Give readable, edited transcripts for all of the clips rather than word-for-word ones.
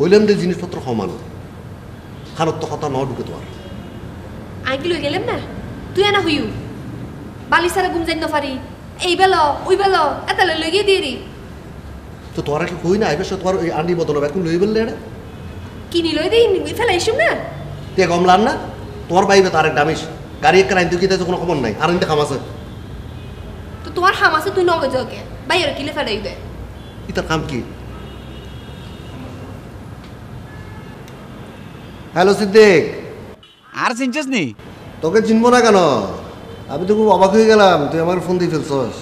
হইলাম যে জিনিসপত্র সমান খানত তো কথা ন ঢুকে তোমার আই কি লই গেলাম না তুই না হইউ বালি সারা ঘুম যাই না পারি এই বেলা ওই বেলা এত লই গিয়ে দিয়ে দি তো তোর কি কই না আইবে তোমার ওই আন্ডি বদল এখন লই বললে এটা কিনি লই দিই ফেলা এসুম না তে কমলান না তোমার বাইবে তার এক দামিস গাড়ি এক রাইন তুই কি কোনো খবর নাই আর ইনতে খামাছে তো তোমার হাম আছে তুই নগে জগে বাইরে কিলে ফেলাই দে ইতার কাম কি হ্যালো সিদ্দিক আর চিনছিস নি তোকে চিনবো না কেন আমি তো খুব অবাক হয়ে গেলাম তুই আমার ফোন দিয়ে ফেলছস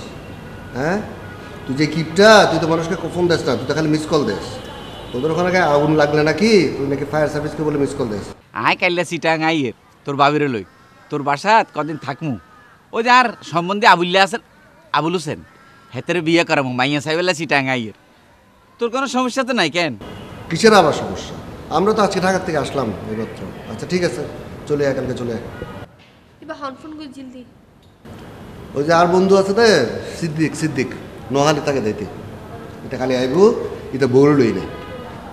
হ্যাঁ তুই যে কিপটা তুই তো মানুষকে ফোন দেস না তুই তো খালি মিস কল দেস তোদের ওখানে আগুন লাগলে নাকি তুই নাকি ফায়ার সার্ভিসকে বলে মিস কল দেস আয় কাইলা সিটাং আইয়ের তোর বাবিরে লই তোর বাসাত কদিন থাকমু ও যে আর সম্বন্ধে আবুল্লা আছেন আবুল হোসেন হেতের বিয়ে করামু মাইয়া সাহেবেলা সিটাং আইয়ের তোর কোনো সমস্যা তো নাই কেন কিসের আবার সমস্যা আমরা তো আজকে ঢাকার থেকে আসলাম এইমাত্র আচ্ছা ঠিক আছে চলে আয় কালকে চলে আয় এবার হনফোন করে জলদি ওই যে আর বন্ধু আছে না সিদ্দিক নোহালি তাকে দিতে এটা খালি আইব এটা বউরে লই নাই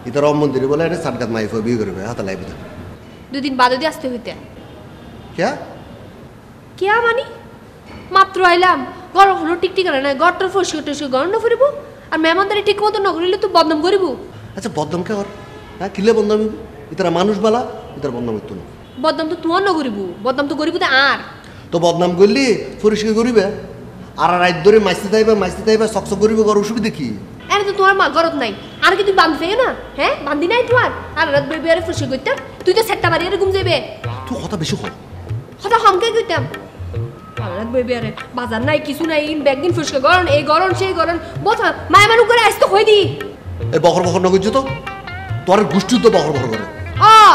এটা রম মন্দিরে বলে এটা সাটগাত মাইফ বিয়ে করবে হাতে লাইব না দুদিন বাদে দিয়ে আসতে হইতে ক্যা কেয়া মানি মাত্র আইলাম গরম হলো টিকটিক করে না গড়টার ফসকে টসকে গরম না ফুরিব আর মেহমানদারি ঠিক মতো নগরিলে তো বদনাম করিব আচ্ছা বদনাম কে কর হ্যাঁ কিলে বদনাম ইতারা মানুষ বালা ইতার বদনাম হইতো না বদনাম তো তোমার নগরিব বদনাম তো করিব তো আর তো বদনাম করলি পরিষ্কার করিবে আর রাত ধরে মাইসতে থাইবে সকসক করিবে ঘর অসুবিধা কি আরে তো তোমার মা গরত নাই আর কি তুই বান্ধ ফেগে না হ্যাঁ বান্ধি নাই তোমার আর রাত বের বের ফুসকে কইতাম তুই তো সেটটা মারি আর ঘুম যাবে তুই কথা বেশি কর কথা হামকে কইতাম আর রাত বের বের বাজার নাই কিছু নাই ইন ব্যাগদিন ফুসকে গরম এই গরম সেই গরম বোঝা মায়া মানু করে আসতে হই দি এই বকর না করছো তো তোর গোষ্ঠী তো বকর করে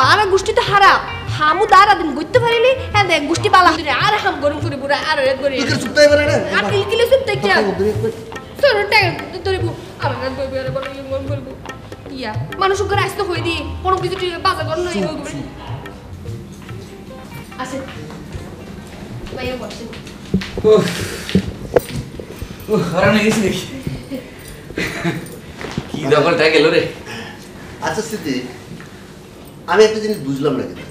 আর গোষ্ঠী তো হারাপ হামু দাঁড়া দিন গইতে পারিলি হ্যাঁ দেখ গোষ্ঠী বালা আর হাম গরম করে বুড়া আর রাত করে তুই চুপতাই পারে না আর কিলে চুপতে কি তোর টাইম তোর আর রাত বের বের বড় মন করব ইয়া মানুষ করে আসতে হই দি কোনো কিছু বাজার গরম নাই হই গবে আসে মাইয়া বসে হরানো গেছি দেখি কি দখলটা গেল রে আচ্ছা সিদ্দিক আমি একটা জিনিস বুঝলাম না কিন্তু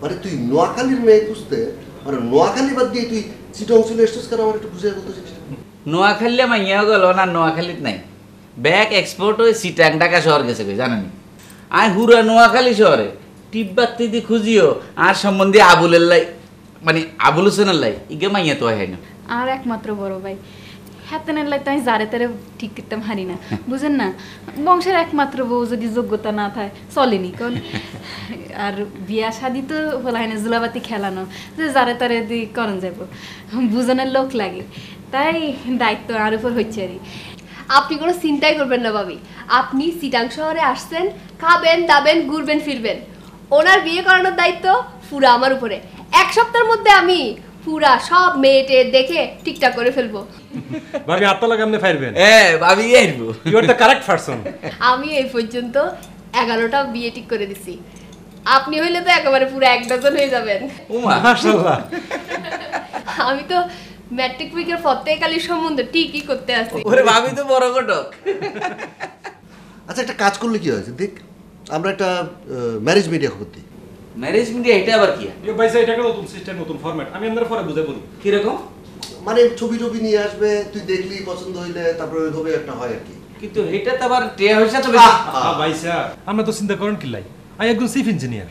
মানে তুই নোয়াখালীর মেয়ে খুঁজতে মানে নোয়াখালী বাদ দিয়ে তুই চিটং চলে এসছিস কেন আমার একটু বুঝে বলতে চাইছিস নোয়াখালী মাইয়া গেল না নোয়াখালীত নাই ব্যাগ এক্সপোর্ট হয়ে সিটাং ঢাকা শহর গেছে জানেনি আয় হুরা নোয়াখালী শহরে টিব্বাতি দি খুঁজিও আর সম্বন্ধে আবুলের লাই মানে আবুল হোসেনের লাই ইগে মাইয়া তো হয় না আর একমাত্র বড় ভাই হাতেনের লাই তাই জারে তারে ঠিক করতে হারি না বুঝেন না বংশের একমাত্র বউ যদি যোগ্যতা না থাকে চলেনি কারণ আর বিয়া শাদি তো হলাই না জুলাবাতি খেলানো যে জারে তারে দি করণ যাব বুঝনের লোক লাগে তাই দায়িত্ব আর উপর হচ্ছে আর আপনি কোনো চিন্তাই করবেন না ভাবি আপনি সিটাং শহরে আসছেন খাবেন দাবেন ঘুরবেন ফিরবেন ওনার বিয়ে করানোর দায়িত্ব পুরা আমার উপরে এক সপ্তাহের মধ্যে আমি পুরা সব মেয়েটে দেখে ঠিকঠাক করে ফেলবো ভাবি আত্মা কেমনে ফাইরবেন ভাবি আইবো you are the correct person আমি এই পর্যন্ত 11টা বিয়ে ঠিক করে দিছি আপনি হইলে তো একেবারে পুরো 1 ডজন হয়ে যাবেন ওমা মাশাআল্লাহ আমি তো ম্যাট্রিক পরীক্ষার ফতেকালী সম্বন্ধ ঠিকই করতে আছি ওরে ভাবি তো বড় ঘটক আচ্ছা একটা কাজ করলে কি হয় সিদ্দিক আমরা একটা ম্যারেজ মিডিয়া করতে ম্যারেজ মিডিয়া এটা আবার কি ইউ ভাই এটা একটা নতুন সিস্টেম নতুন ফরম্যাট আমি আপনাদের পরে বুঝাই বলুন কি রকম মানে ছবি টবি নিয়ে আসবে তুই দেখলি পছন্দ হইলে তারপরে ওইভাবে একটা হয় আর কি কিন্তু এটা তো আবার টিয়া হইছে তো ভাই স্যার আমরা তো চিন্তা করেন কি লাই আমি একজন চিফ ইঞ্জিনিয়ার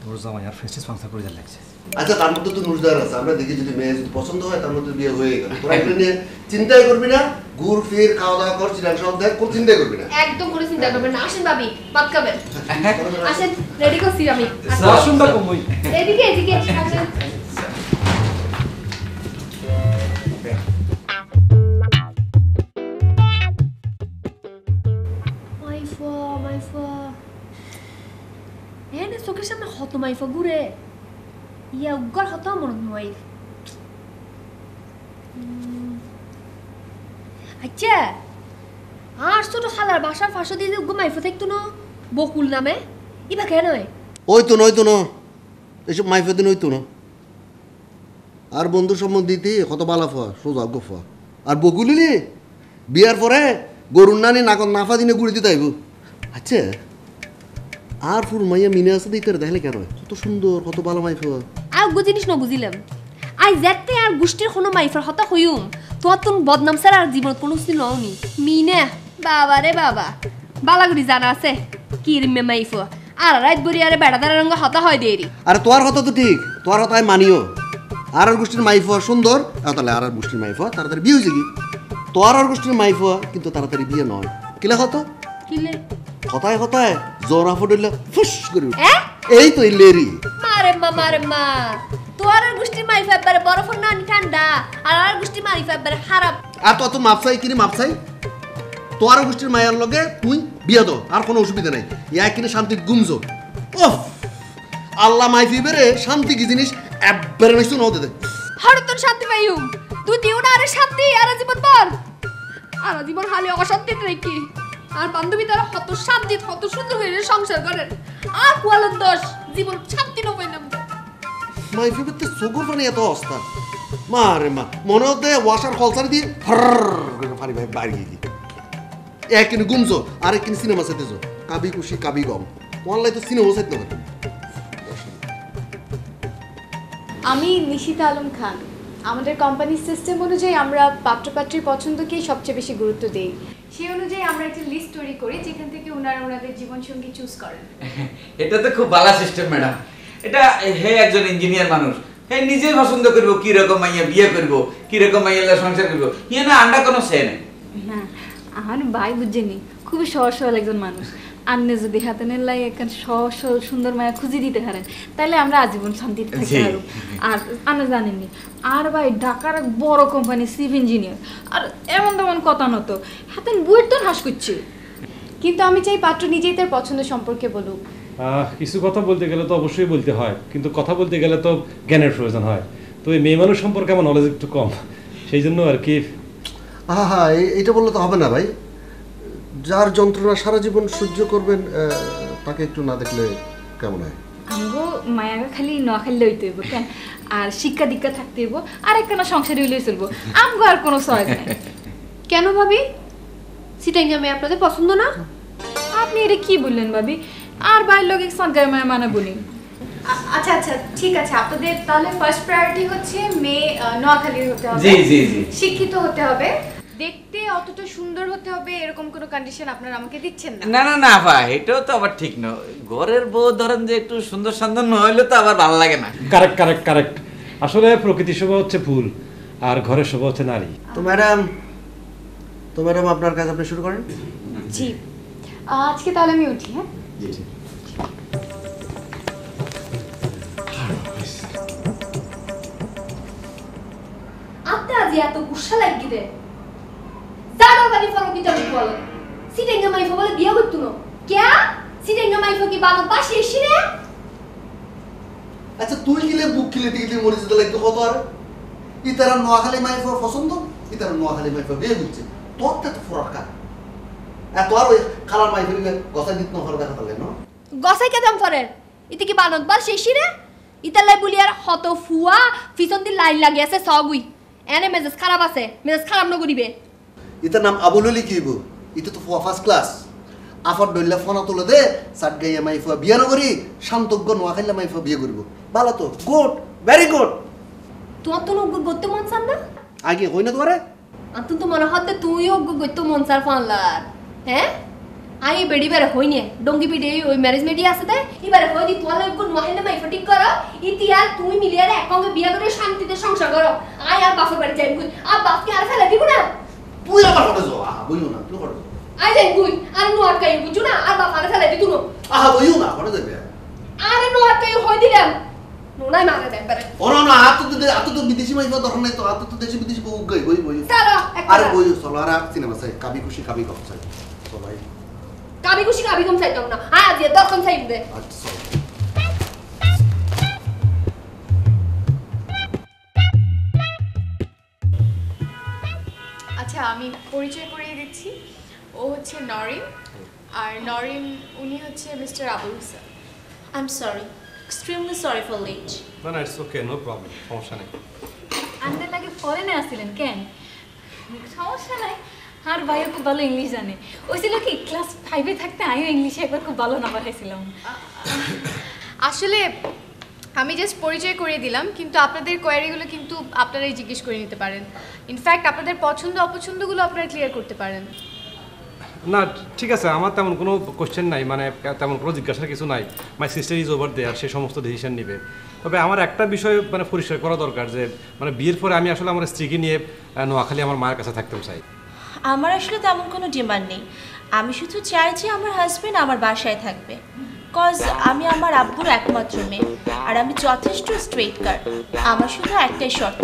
তোর জামাই আর ফেস্টিস ফাংশন করে লাগছে আচ্ছা তার মধ্যে তো নুরজার আছে আমরা দেখি যদি মেয়ে যদি পছন্দ হয় তার মধ্যে বিয়ে হয়ে গেল তোরা এগুলো নিয়ে চিন্তাই করবি না ঘুর ফির খাওয়া দাওয়া কর চিরাং সব দেখ কোনো চিন্তাই করবি না একদম কোনো চিন্তা করবেন না আসেন ভাবি ভাত খাবেন আসেন রেডি করছি আমি আসুন না কমই এদিকে এদিকে আসেন মাইফা এনে চোখের সামনে হত মাইফা ঘুরে ইয়া উগার হত মনে হয় আচ্ছা আর ছোট খালার বাসার ফাঁসো দিয়ে যে উগো মাইফা থাকতো না বকুল নামে ইবা কেন ওই তো না এইসব মাইফেদিন ওই তো না আর বন্ধু সম্বন্ধীতে কত বালাফা সোজা গোফা আর বকুলিনি বিয়ার পরে গরুর নানি নাকন নাফা দিনে গুড়ি দিতে আইব আচ্ছা আর ফুল মাইয়া মিনে আছে দিতে দেখলে কেন কত সুন্দর কত ভালো মাইফা আর গো জিনিস ন বুঝিলাম আই যেতে আর গোষ্ঠীর কোনো মাইফার হতা হইম তোমার তো বদনাম স্যার আর জীবন কোনো কিছু নওনি মিনে বাবা রে বাবা বালাগুড়ি জানা আছে কি রিমে মাইফা আর রাত বরি আরে বেড়াদার রঙ হতা হয় দেরি আরে তোর কথা তো ঠিক তোর কথা আমি মানিও আর গোষ্ঠীর মাইফা সুন্দর তাহলে আর গোষ্ঠীর মাইফা তাড়াতাড়ি বিয়ে হয়েছে কি তোর আর গোষ্ঠীর মাইফা কিন্তু তাড়াতাড়ি বিয়ে নয় কিলে হতো কিলে কথায় কথায় জোরা ফুটলে ফুস করে এ এই তো লেরি মারে মা তোর আর গোষ্ঠীর মাইফা একবারে বরফ না ঠান্ডা আর গোষ্ঠীর মাইফা একবারে খারাপ আর তো মাপসাই কিনে মাপসাই তোর গোষ্ঠীর মায়ের লগে তুই বিয়ে দো আর কোনো অসুবিধা নাই ইয়া কিনে শান্তি গুমজো ওহ আল্লাহ মাইফি বেরে শান্তি কি জিনিস একবারে নিশ্চু নাও দে হঠাৎ তোর শান্তি পাইম তুই দিও না আরে শান্তি আর জীবন পর আর জীবন হালে অশান্তিতে নাকি আর বান্ধবী তারা কত শান্তি কত সুন্দর হয়ে সংসার করেন আর কোয়ালের দোষ জীবন শান্তি ন পাইলাম মাইফি বেতে সুগর পানি এত অবস্থা মারে মা মনে হতে ওয়াশার কলসার দিয়ে ফারি ভাই বাইরে গিয়ে এক কিনে গুমজো আর এক কিনে সিনেমা সাথে যো কাবি খুশি কাবি গম অনলাইন তো সিনেমা সাথে না আমি নিশিতা আলম খান আমাদের কোম্পানির সিস্টেম অনুযায়ী আমরা পাত্রপাত্রীর পছন্দকেই সবচেয়ে বেশি গুরুত্ব দিই সেই অনুযায়ী আমরা একটা লিস্ট তৈরি করি যেখান থেকে ওনারা ওনাদের জীবনসঙ্গী চুজ করেন এটা তো খুব ভালো সিস্টেম ম্যাডাম এটা হে একজন ইঞ্জিনিয়ার মানুষ হে নিজে পছন্দ করবো কি রকম মাইয়া বিয়ে করবো কি রকম মাইয়া সংসার করবো ইয়ে না আন্ডা কোনো সে নেই না আমার ভাই বুঝছেনি খুবই সহজ সরল একজন মানুষ আন্নে যদি হাতে নেলাই একখান সহজ সরল সুন্দর মায়া খুঁজে দিতে পারেন তাহলে আমরা আজীবন শান্তিতে থাকতে পারব আর আন্না জানেননি আর ভাই ঢাকার এক বড় কোম্পানি চিফ ইঞ্জিনিয়ার আর এমন তেমন কথা নতো হাতে বুয়ের তো হাস করছে কিন্তু আমি চাই পাত্র নিজেই তার পছন্দ সম্পর্কে বলুক কিছু কথা বলতে গেলে তো অবশ্যই বলতে হয় কিন্তু কথা বলতে গেলে তো জ্ঞানের প্রয়োজন হয় তো এই মেয়ে মানুষ সম্পর্কে আমার নলেজ একটু কম সেই জন্য আর কি হ্যাঁ এইটা বললে তো হবে না ভাই যার যন্ত্রণা সারা জীবন সহ্য করবেন তাকে একটু না দেখলে কেমন হয় আমগো মায়াগা খালি নোয়াখালী লইতে হইব কেন আর শিক্ষা দীক্ষা থাকতে হইব আর একখানা সংসারে হইলেই চলবো আমগো আর কোনো চয়েস নাই কেন ভাবি সিটাইঙ্গা মেয়ে আপনাদের পছন্দ না আপনি এটা কি বললেন ভাবি আর বাইরের লোক সনকার মায়া মানে বলি আচ্ছা আচ্ছা ঠিক আছে আপনাদের তাহলে ফার্স্ট প্রায়োরিটি হচ্ছে মেয়ে নোয়াখালীর হতে হবে জি জি জি শিক্ষিত হতে হবে দেখতে অতটা সুন্দর হতে হবে এরকম কোনো কন্ডিশন আপনারা আমাকে দিচ্ছেন না না না না ভাই এটাও তো আবার ঠিক নয় ঘরের বউ ধরেন যে একটু সুন্দর সুন্দর নইলে তো আবার ভালো লাগে না কারেক্ট আসলে প্রকৃতির শোভা হচ্ছে ফুল আর ঘরের শোভা হচ্ছে নারী তো ম্যাডাম আপনার কাজ আপনি শুরু করেন জি আজকে তাহলে আমি উঠি হ্যাঁ আপনি আজ এত গুসা লাগি দে জানো বাড়ি ফরম দিতে বল সিটাইঙ্গা মাইফা বলে বিয়ে করতো না কেয়া সিটাইঙ্গা মাইফা কি বাবা পাশে এসে রে আচ্ছা তুই গিলে বুক কিলে দিকে মরে যেতে লাগতো কত আর ইতারা নোয়াখালী মাইফা পছন্দ ইতারা নোয়াখালী মাইফা বিয়ে দিচ্ছে তোর তো ফরকা এত আর ওই খালার মাইফা গসাই দিত না ফরকা কথা লাগে না গসাই কেদাম ফরে ইতি কি বানত বার শেষি রে ইতালাই বলি আর হত ফুয়া পিছন দি লাইন লাগি আছে সবই এনে মেজাজ খারাপ আছে মেজাজ খারাপ নগরিবে ইতার নাম আবুললি কিবু ইতো তো ফার্স্ট ক্লাস আফার দইলা ফোন তোলে দে সাত গাইয়া মাইফা বিয়া নগরি শান্তজ্ঞ নোয়াখালী মাইফা বিয়ে করব ভালো তো গুড ভেরি গুড তোমার তো অজ্ঞ করতে মন চান না আগে হই না তোমারে আন্তু তো মনে হতে তুই অজ্ঞ করতে মন চার ফানলার হ্যাঁ আই বেড়ি বেড়ে হই নে ডঙ্গি পিডে ওই ম্যারেজ মেডি আছে তাই এবারে হই দি তোমার অজ্ঞ নোয়াখালী মাইফা ঠিক করো ইতিয়া তুই মিলিয়ে একঙ্গে বিয়া করে শান্তিতে সংসার করো আই আর বাপের বাড়ি যাই আর বাপকে আর ফেলে দিব না তুই আবার হতে যাও আহা বইও না তুই হতে আই যাই গুই আর নোয়ার কাই বুঝু না আর বাপ আর ফেলে দিতুন আহা বইও না হতে যাবে আরে নোয়ার কাই হই দিলাম নোনাই মারা দেন পারে ও না আত তো বিদেশি মাইফা দরকার নাই তো আত তো দেশি বিদেশি বউ গই বই চলো আরে বই চলো আর সিনেমা চাই কাবি খুশি কাবি গপ চাই সবাই কাবি খুশি কাবি কম চাইতাম না আজ এ দরকার চাইবে আচ্ছা আচ্ছা আমি পরিচয় করিয়ে দিচ্ছি ও হচ্ছে নরিম আর নরিম উনি হচ্ছে mister Abul Hossain I'm sorry. Extremely sorry for late. না ইটস ওকে নো প্রবলেম সমস্যা নেই আনতে লাগে ফরেনে আসছিলেন কেন সমস্যা নাই আর ভাইও খুব ভালো ইংলিশ জানে। ওই ছিল কি ক্লাস 5-এ থাকতে আমিও ইংলিশে একবার খুব ভালো নাম্বার পাইছিলাম। আসলে আমি জাস্ট পরিচয় করিয়ে দিলাম, কিন্তু আপনাদের কোয়ারিগুলো কিন্তু আপনারাই জিজ্ঞেস করে নিতে পারেন। ইনফ্যাক্ট আপনাদের পছন্দ অপছন্দগুলো আপনারা ক্লিয়ার করতে পারেন। না ঠিক আছে, আমার তেমন কোনো কোশ্চেন নাই, মানে তেমন কোনো জিজ্ঞাসার কিছু নাই। My sister is over there, সে সমস্ত ডিসিশন নেবে। তবে আমার একটা বিষয় মানে পরিষ্কার করা দরকার যে মানে বিয়ের পরে আমি আসলে আমার স্ত্রীকে নিয়ে নোয়াখালী আমার মায়ের কাছে থাকতে চাই। আমার আসলে তেমন কোনো ডিমান্ড নেই, আমি শুধু চাই যে আমার হাজবেন্ড আমার বাসায় থাকবে। কজ আমি আমার আব্বুর একমাত্র মেয়ে, আর আমি যথেষ্ট স্ট্রেট কাট। আমার শুধু একটাই শর্ত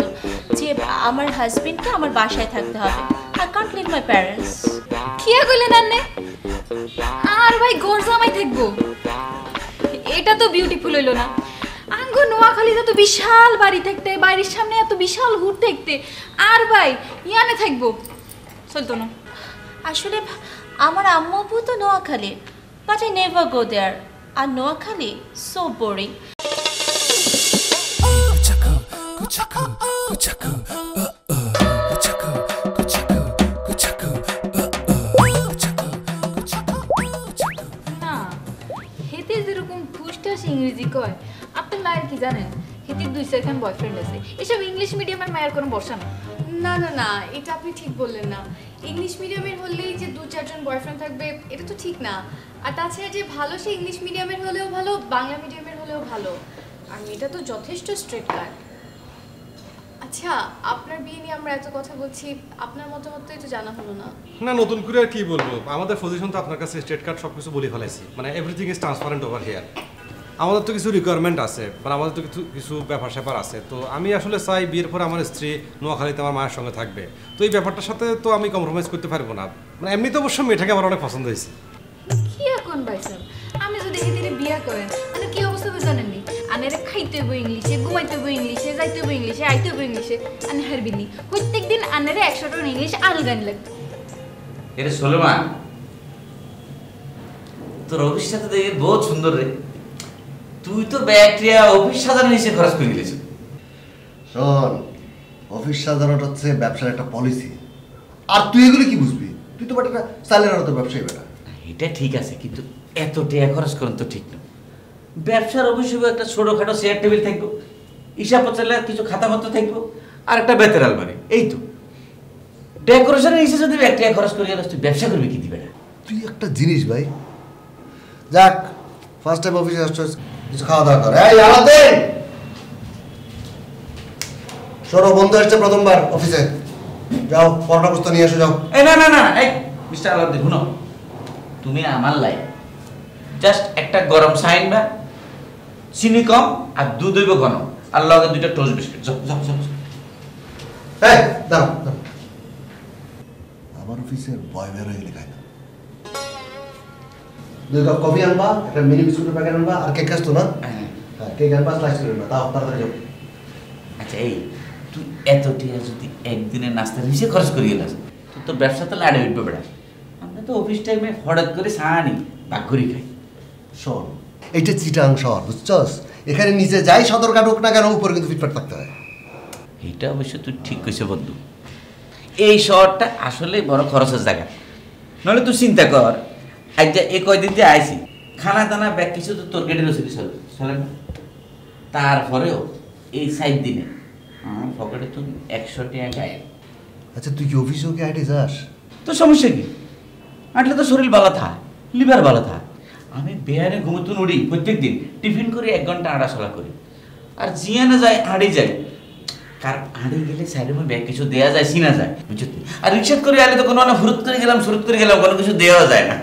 যে আমার হাজবেন্ডকে আমার বাসায় থাকতে হবে। I can't leave my parents. কি কইলেন আন্নে? আর ভাই ঘর জামাই থাকবো, এটা তো বিউটিফুল হইলো না। আঙ্গো নোয়াখালীতে তো বিশাল বাড়ি থাকতে, বাড়ির সামনে এত বিশাল ঘুর থাকতে, আর ভাই ইয়ানে থাকবো, চলতো না। আসলে আমার আম্মু আব্বু তো Noakhali, but I never go there. আর নোয়াখালী সো বোরিং। না, হেতে যেরকম ফুসটাস ইংরেজি কয়, আপনার মায়ের কি জানেন? হেতির 2-4 বয়ফ্রেন্ড আছে। এসব ইংলিশ মিডিয়ামের মায়ের কোনো ভরসা না। না না না, এটা আপনি ঠিক বললেন না। ইংলিশ মিডিয়ামের হলেই যে 2-4 জন বয়ফ্রেন্ড থাকবে এটা তো ঠিক না। আর তাছাড়া যে ভালো সে ইংলিশ মিডিয়ামের হলেও ভালো, বাংলা মিডিয়ামের হলেও ভালো। আর মেয়েটা তো যথেষ্ট স্ট্রেট কাট। আচ্ছা, আপনার বিয়ে নিয়ে আমরা এত কথা বলছি, আপনার মতামত তো এটা জানা হলো না। না নতুন করে আর কি বলবো, আমাদের পজিশন তো আপনার কাছে স্ট্রেট কাট সব কিছু বলে ফেলাইছি, মানে everything is transparent over here. আমাদের তো কিছু রিকোয়ারমেন্ট আছে, মানে আমাদের তো কিছু ব্যাপার স্যাপার আছে। তো আমি আসলে চাই বিয়ের পরে আমার স্ত্রী নোয়াখালীতে আমার মায়ের সঙ্গে থাকবে। তো এই ব্যাপারটার সাথে তো আমি কম্প্রোমাইজ করতে পারবো না। মানে এমনিতে অবশ্য মেয়েটাকে আমার অনেক পছন্দ হয়েছে। কি এখন ভাই স্যার, আমি যদি হেতিরে বিয়া করেন মানে কি অবস্থা হবে জানেননি? আনেরে খাইতে হইব ইংলিশে, ঘুমাইতে হইব ইংলিশে, যাইতে হইব ইংলিশে, আইতে হইব ইংলিশে। আনে হারবিনি প্রত্যেকদিন আনেরে 100 টা ইংলিশ আল গান লাগবে। এরে সুলেমান, তোর অফিস সাথে দেখে বহুত সুন্দর রে। তুই তো ব্যাকটেরিয়া অফিস সাজানো নিচে খরচ করে গেছিস। শোন, অফিস সাজানোটা হচ্ছে ব্যবসার একটা পলিসি। আর তুই এগুলো কি বুঝবি? তুই তো বাট একটা স্যালারি তো ব্যবসায়ী বেটা। এটা ঠিক আছে, কিন্তু এত টাকা খরচ করেন তো ঠিক না। ব্যবসার অফিসে একটা ছোটখাটো চেয়ার টেবিল থাকবো, হিসাবপত্রের কিছু খাতাপত্র থাকবো, আর একটা বেতের আলমারি, এই তো। ডেকোরেশনের হিসেবে যদি এক টাকা খরচ করে গেলে তুই ব্যবসা করবি কি দিবে না? তুই একটা জিনিস ভাই, যাক ফার্স্ট টাইম অফিসে আসছিস, কিছু খাওয়া দাওয়া কর। এই আলাদিন, সরো, বন্ধু আসছে প্রথমবার অফিসে, যাও পরোটা বস্তা নিয়ে এসো, যাও। এই না না না, এই মিস্টার আলাউদ্দিন শুনো, তুমি আমার লাই জাস্ট একটা গরম সাইন বা চিনি কম আর দুধ হইব ঘন, আর লগে 2টা টোস্ট বিস্কিট। যাও যাও যাও। এই দাঁড়াও দাঁড়াও, আমার অফিসের বয় বের হয়ে গেলে খাই না। 2 কাপ কফি আনবা, একটা মিনি বিস্কুটের প্যাকেট আনবা, আর কেক আসতো না? হ্যাঁ, কেক আনবা, স্লাইস করে আনবা, তাও তাড়াতাড়ি যাও। আচ্ছা, এই তুই এত টাকা যদি একদিনের নাস্তার হিসেবে খরচ করে গেলাস, তোর তো ব্যবসা তো লাড়ে উঠবে বেড়া। আমরা তো অফিস টাইমে হঠাৎ করে সাহানি ভাগ করে খাই। শোন, এইটা চিটাং শহর, বুঝছস? এখানে নিচে যাই সদরঘাট হোক না কেন, উপরে কিন্তু ফিটফাট থাকতে হয়। এটা অবশ্য তুই ঠিক কইছে বন্ধু, এই শহরটা আসলে বড় খরচের জায়গা। নাহলে তুই চিন্তা কর, আজ যে এই কয়দিন যে আইসি, খানা দানা ব্যাগ কিছু তো তোর গেটে রসিদি চলে না। তারপরেও এই 7 দিনে আমার পকেটে তুই 100 টাকা গায়ে। আচ্ছা, তুই কি অফিসেও কি আইটে যাস? তো সমস্যা কি? আটলে তো শরীর ভালো থাক, লিভার ভালো থাক। আমি বেয়ারে ঘুমোতে উড়ি প্রত্যেক দিন, টিফিন করে 1 ঘন্টা আড়াচলা করি, আর জিয়ানে যায় হাঁড়ি যায়। কার হাঁড়ি গেলে সাইডে ব্যাগ কিছু দেওয়া যায়, চিনা যায়, বুঝছো? আর রিক্সা করে আলে তো কোনো ফুরুত করে গেলাম কোনো কিছু দেওয়া যায় না।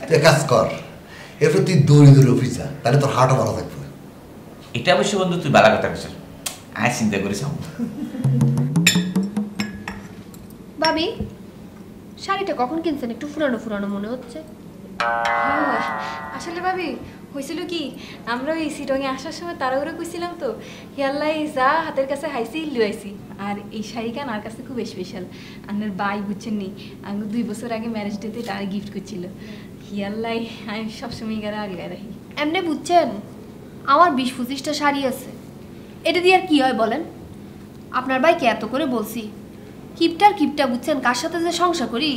তুই কাজ কর, এরপর তুই দৌড়ি দৌড়ি অফিস যা, তাহলে তোর হাটও ভালো থাকবে। এটা অবশ্য বন্ধু তুই বালা কথা কইছিস, আয় চিন্তা করিস। ভাবি, শাড়িটা কখন কিনছেন? একটু ফুরানো ফুরানো মনে হচ্ছে। হ্যাঁ, আসলে ভাবি হয়েছিল কি, আমরা ওই সিটংয়ে আসার সময় তাড়াহুড়ো কইছিলাম তো, হিয়াল্লাই যা হাতের কাছে হাইছি লুয়াইছি। আর এই শাড়িটা আমার কাছে খুব স্পেশাল। আপনার বাই বুঝছেন নি, আমি 2 বছর আগে ম্যারেজ ডেতে তার গিফট করছিল। হিয়াল্লাই আমি সবসময় গাড়া আগে রাখি। এমনি বুঝছেন, আমার 20-25টা শাড়ি আছে, এটা দিয়ে আর কি হয় বলেন? আপনার ভাইকে এত করে বলছি, কিপটা বুঝছেন, কার সাথে যে সংসার করি।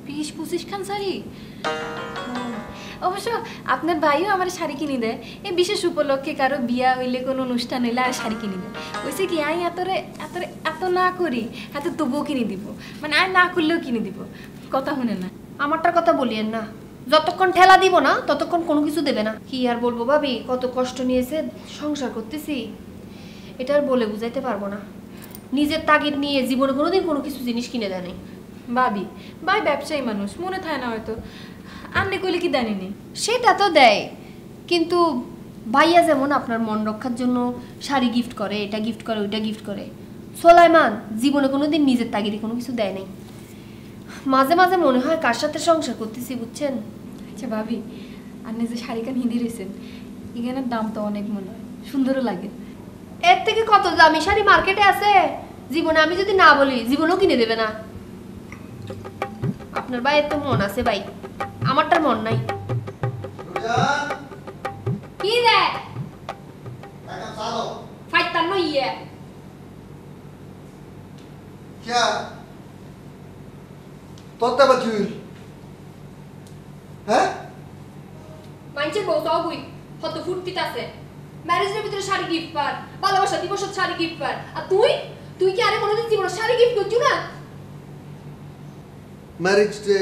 20-25 খান শাড়ি? অবশ্য আপনার ভাইও আমার শাড়ি কিনে দেয়, এই বিশেষ উপলক্ষে কারো বিয়া হইলে কোনো অনুষ্ঠান হইলে আর শাড়ি কিনে দেয়। ওইসে কি আই এত না করি, এত তবুও কিনে দিব, মানে আর না করলেও কিনে দিব। কথা শুনে না, আমারটার কথা বলিয়েন না, যতক্ষণ ঠেলা দিব না ততক্ষণ কোনো কিছু দেবে না। কি আর বলবো ভাবি, কত কষ্ট নিয়েছে, সংসার করতেছি, এটা আর বলে বুঝাইতে পারবো না। নিজের তাগিদ নিয়ে জীবনে কোনোদিন কোনো কিছু জিনিস কিনে দেয় নাই। ভাবি ভাই ব্যবসায়ী মানুষ, মনে থাকে না হয়তো, আন্নে কইলে কি জানিনি। সেটা তো দেয়, কিন্তু ভাইয়া যেমন আপনার মন রক্ষার জন্য শাড়ি গিফট করে, এটা গিফট করে, ওইটা গিফট করে, সোলাইমান জীবনে কোনোদিন নিজের তাগিদে কোনো কিছু দেয় নাই। মাঝে মাঝে মনে হয় কার সাথে সংসার করতেছি, বুঝছেন। আচ্ছা ভাবি, আপনি যে শাড়িখান হিন্দি রয়েছেন, এখানের দাম তো অনেক মনে হয়, সুন্দরও লাগে। এর থেকে কত দামি শাড়ি মার্কেটে আছে, জীবনে আমি যদি না বলি জীবনেও কিনে দেবে না। আপনার ভাইয়ের তো মন আছে ভাই, আমারটার মন নাই। কি রে ফাইতাম না ইয়ে क्या তোরটা বাকি হ্যাঁ মাইনছে বউ সব হই কত ফুর্তিত আছে, ম্যারেজের ভিতরে শাড়ি গিফট পার, ভালোবাসা দিবসত শাড়ি গিফট পার, আর তুই কি আরে কোনোদিন জীবনে শাড়ি গিফট করছু না? ম্যারেজ ডে,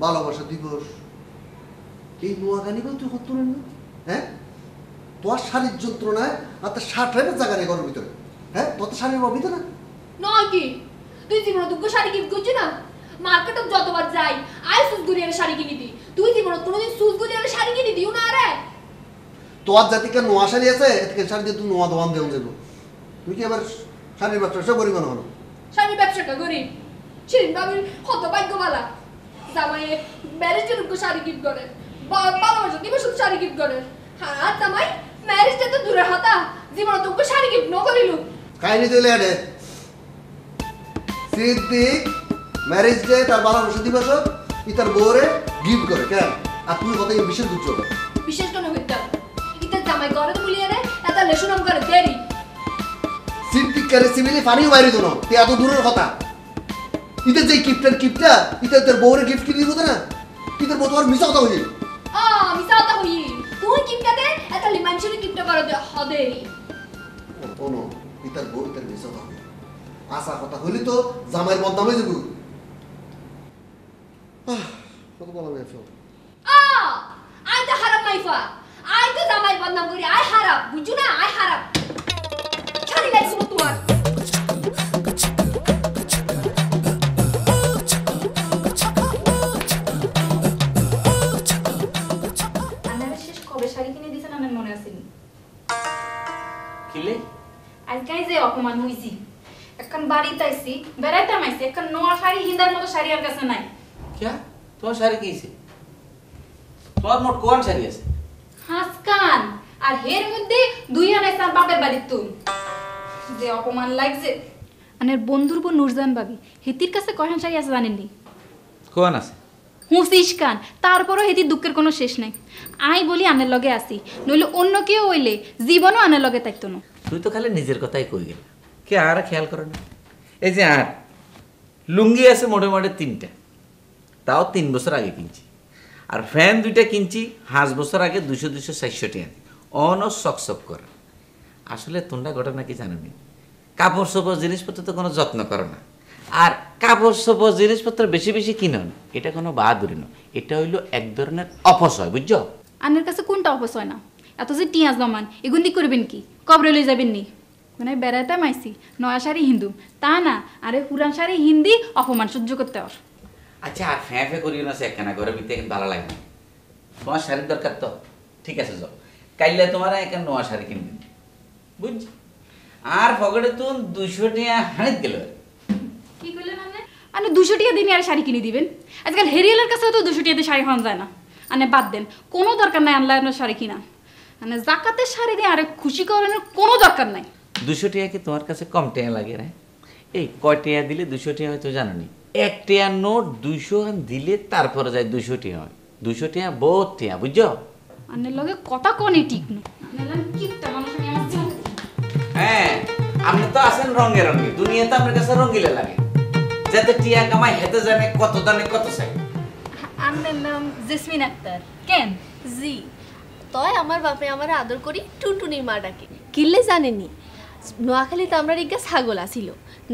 ভালোবাসা দিবস, এই নোয়াগানি বল তুই হতো না? হ্যাঁ, তোর শাড়ির যন্ত্রণায় আর তোর শার্ট রেখে জায়গা নেই ঘরের ভিতরে। হ্যাঁ, তোর তো শাড়ির অভিধ না নয় কি তুই জীবনে দুঃখ শাড়ি গিফট করছু না? মার্কেটে যতবার যাই আই সুজ গুলিয়ারে শাড়ি কিনে দি, তুই জীবনে কোনোদিন সুজ গুলিয়ারে শাড়ি কিনে দিও না? আরে তোর জাতিকে নোয়া শাড়ি আছে, এদিকে শাড়ি দিয়ে তুই নোয়া দোয়ান দেওয়া যাবো। তুই কি আবার শাড়ির ব্যবসা সব করিব না? শাড়ির ব্যবসাটা করি, শিরিন বাবির কত ভাগ্যবালা, জামাইয়ে ম্যারেজের উপর শাড়ি গিফট করে, ভালোবাসা দিবস শাড়ি গিফট করে, আর জামাই ম্যারেজটা তো দূরের হাতা, জীবনে তোকে শাড়ি গিফট ন করিলু। কাহিনী চলে আরে সিদ্দিক ম্যারেজ ডে তার ভালোবাসা দিবস ই তার বউরে গিফট করে কেন? আর তুই কত বিশেষ দুঃখ বিশেষ কোনো হইতাম ইতার জামাই ঘরে তো বলিয়ে রে এত লেশুনাম করে দেরি সিদ্দিক করে সিভিলি পানিও বাইরে তো না, তুই এত দূরের কথা। ইতে যে কিপটা ইতে তোর বউরে গিফট কিনে দিব না, ইতে বউ তোমার মিশা কথা হইল। মিশা কথা হই, তুই কিপটা দে এত লিমানশুরি কিপটা করে দে হদেরি কোনো ইতার বউ ইতার মিশা কথা আশা কথা হইলি তো জামাইয়ের বদনাম হয়ে যাবো। কত বলা যায় আই তো হারাম মাইফা, আই তো জামাই বদনাম করি, আই হারাম, বুঝছো না? আই হারাম ছাড়ি লাগছো তোমার। আপনারা শেষ কবে শাড়ি কিনে দিয়েছেন আমার মনে আসেনি। কিলে আজকে যে অপমান হইছি, এখন বাড়িতে আইছি, বেড়াইতে আইছি, এখন নোয়া শাড়ি হিন্দার মতো শাড়ি আর কাছে নাই। क्या তোমার শাড়ি কিছে? তোমার মোট কোন শাড়ি আছে? হাসকান আর হের মধ্যে দুই আনাই তার বাপের বাড়ির তুল, যে অপমান লাগছে। আনের বন্ধুর বোন নুরজান ভাবি হেতির কাছে কয়খান শাড়ি আছে জানেননি? কোন আছে? হুঁসিস কান, তারপরও হেতির দুঃখের কোনো শেষ নাই। আই বলি আনের লগে আসি, নইলে অন্য কেউ হইলে জীবনও আনের লগে থাকতো না। তুই তো খালি নিজের কথাই কই গেল, কে আর খেয়াল করে না? এই যে আর লুঙ্গি আছে মোটামুটি 3টা, তাও 3 বছর আগে কিনছি। আর ফ্যান 2টা কিনছি 5 বছর আগে 200-400 টাকা দিয়ে, অনও সকসক করে। আসলে তোমরা ঘটনা কি জানো নি? কাপড় চোপড় জিনিসপত্র তো কোনো যত্ন করো না, আর কাপড় চোপড় জিনিসপত্র বেশি বেশি কিনো না, এটা কোনো বাহাদুরি নয়, এটা হইলো এক ধরনের অপচয়, বুঝছো? আনের কাছে কোনটা অপচয় না? এত যে টিয়া জমান এগুন্দি করবেন কি? কবরে লই যাবেন নি? মানে বেড়াইতে মাইছি নয়া শাড়ি হিন্দু তা না, আরে পুরান শাড়ি হিন্দি অপমান সহ্য করতে আর। আচ্ছা আর ফ্যাঁ ফ্যাঁ করিও না, সে একখানা ঘরে ভিতরে ভালো লাগে না। তোমার শাড়ির দরকার তো ঠিক আছে, যাও কাইলে তোমার একটা নোয়া শাড়ি কিনবেন, বুঝছি? আর পকেটে তুমি 200 টাকা হানিত গেল। কি করলেন মানে? আপনি 200 টাকা দিয়ে আর শাড়ি কিনে দিবেন? আজকাল হেরিয়ালের কাছেও তো 200 টাকা দিয়ে শাড়ি পাওয়া যায় না। আনে বাদ দেন, কোনো দরকার নাই আনলাইনের শাড়ি কিনা। মানে জাকাতের শাড়ি দিয়ে আরে খুশি করানোর কোনো দরকার নাই। 200 টাকা কি তোমার কাছে কম টাকা লাগে না? এই কয় টাকা দিলে 200 টাকা হয়তো জানো নি? 1 টাকা নোট 200 দিলে তারপরে যায় 200 টাকা হয়। 200 টাকা বহুত টাকা, বুঝছো? আনের লগে কথা কোনে ঠিক না। আনেলাম কিপটা মানুষ আমি আমার জানি। হ্যাঁ, আপনি তো আছেন রঙে রঙে, দুনিয়াতে আপনার কাছে রঙিলে লাগে, যাতে টিয়া কামাই হেতে জানে কত দানে কত চাই। আমার নাম জেসমিন আক্তার। কেন? জি, তয় আমার বাপে আমার আদর করি টুনটুনির মা ডাকে। কিনলে জানেনি, নোয়াখালীতে আমরা রিগা ছাগল আসিল,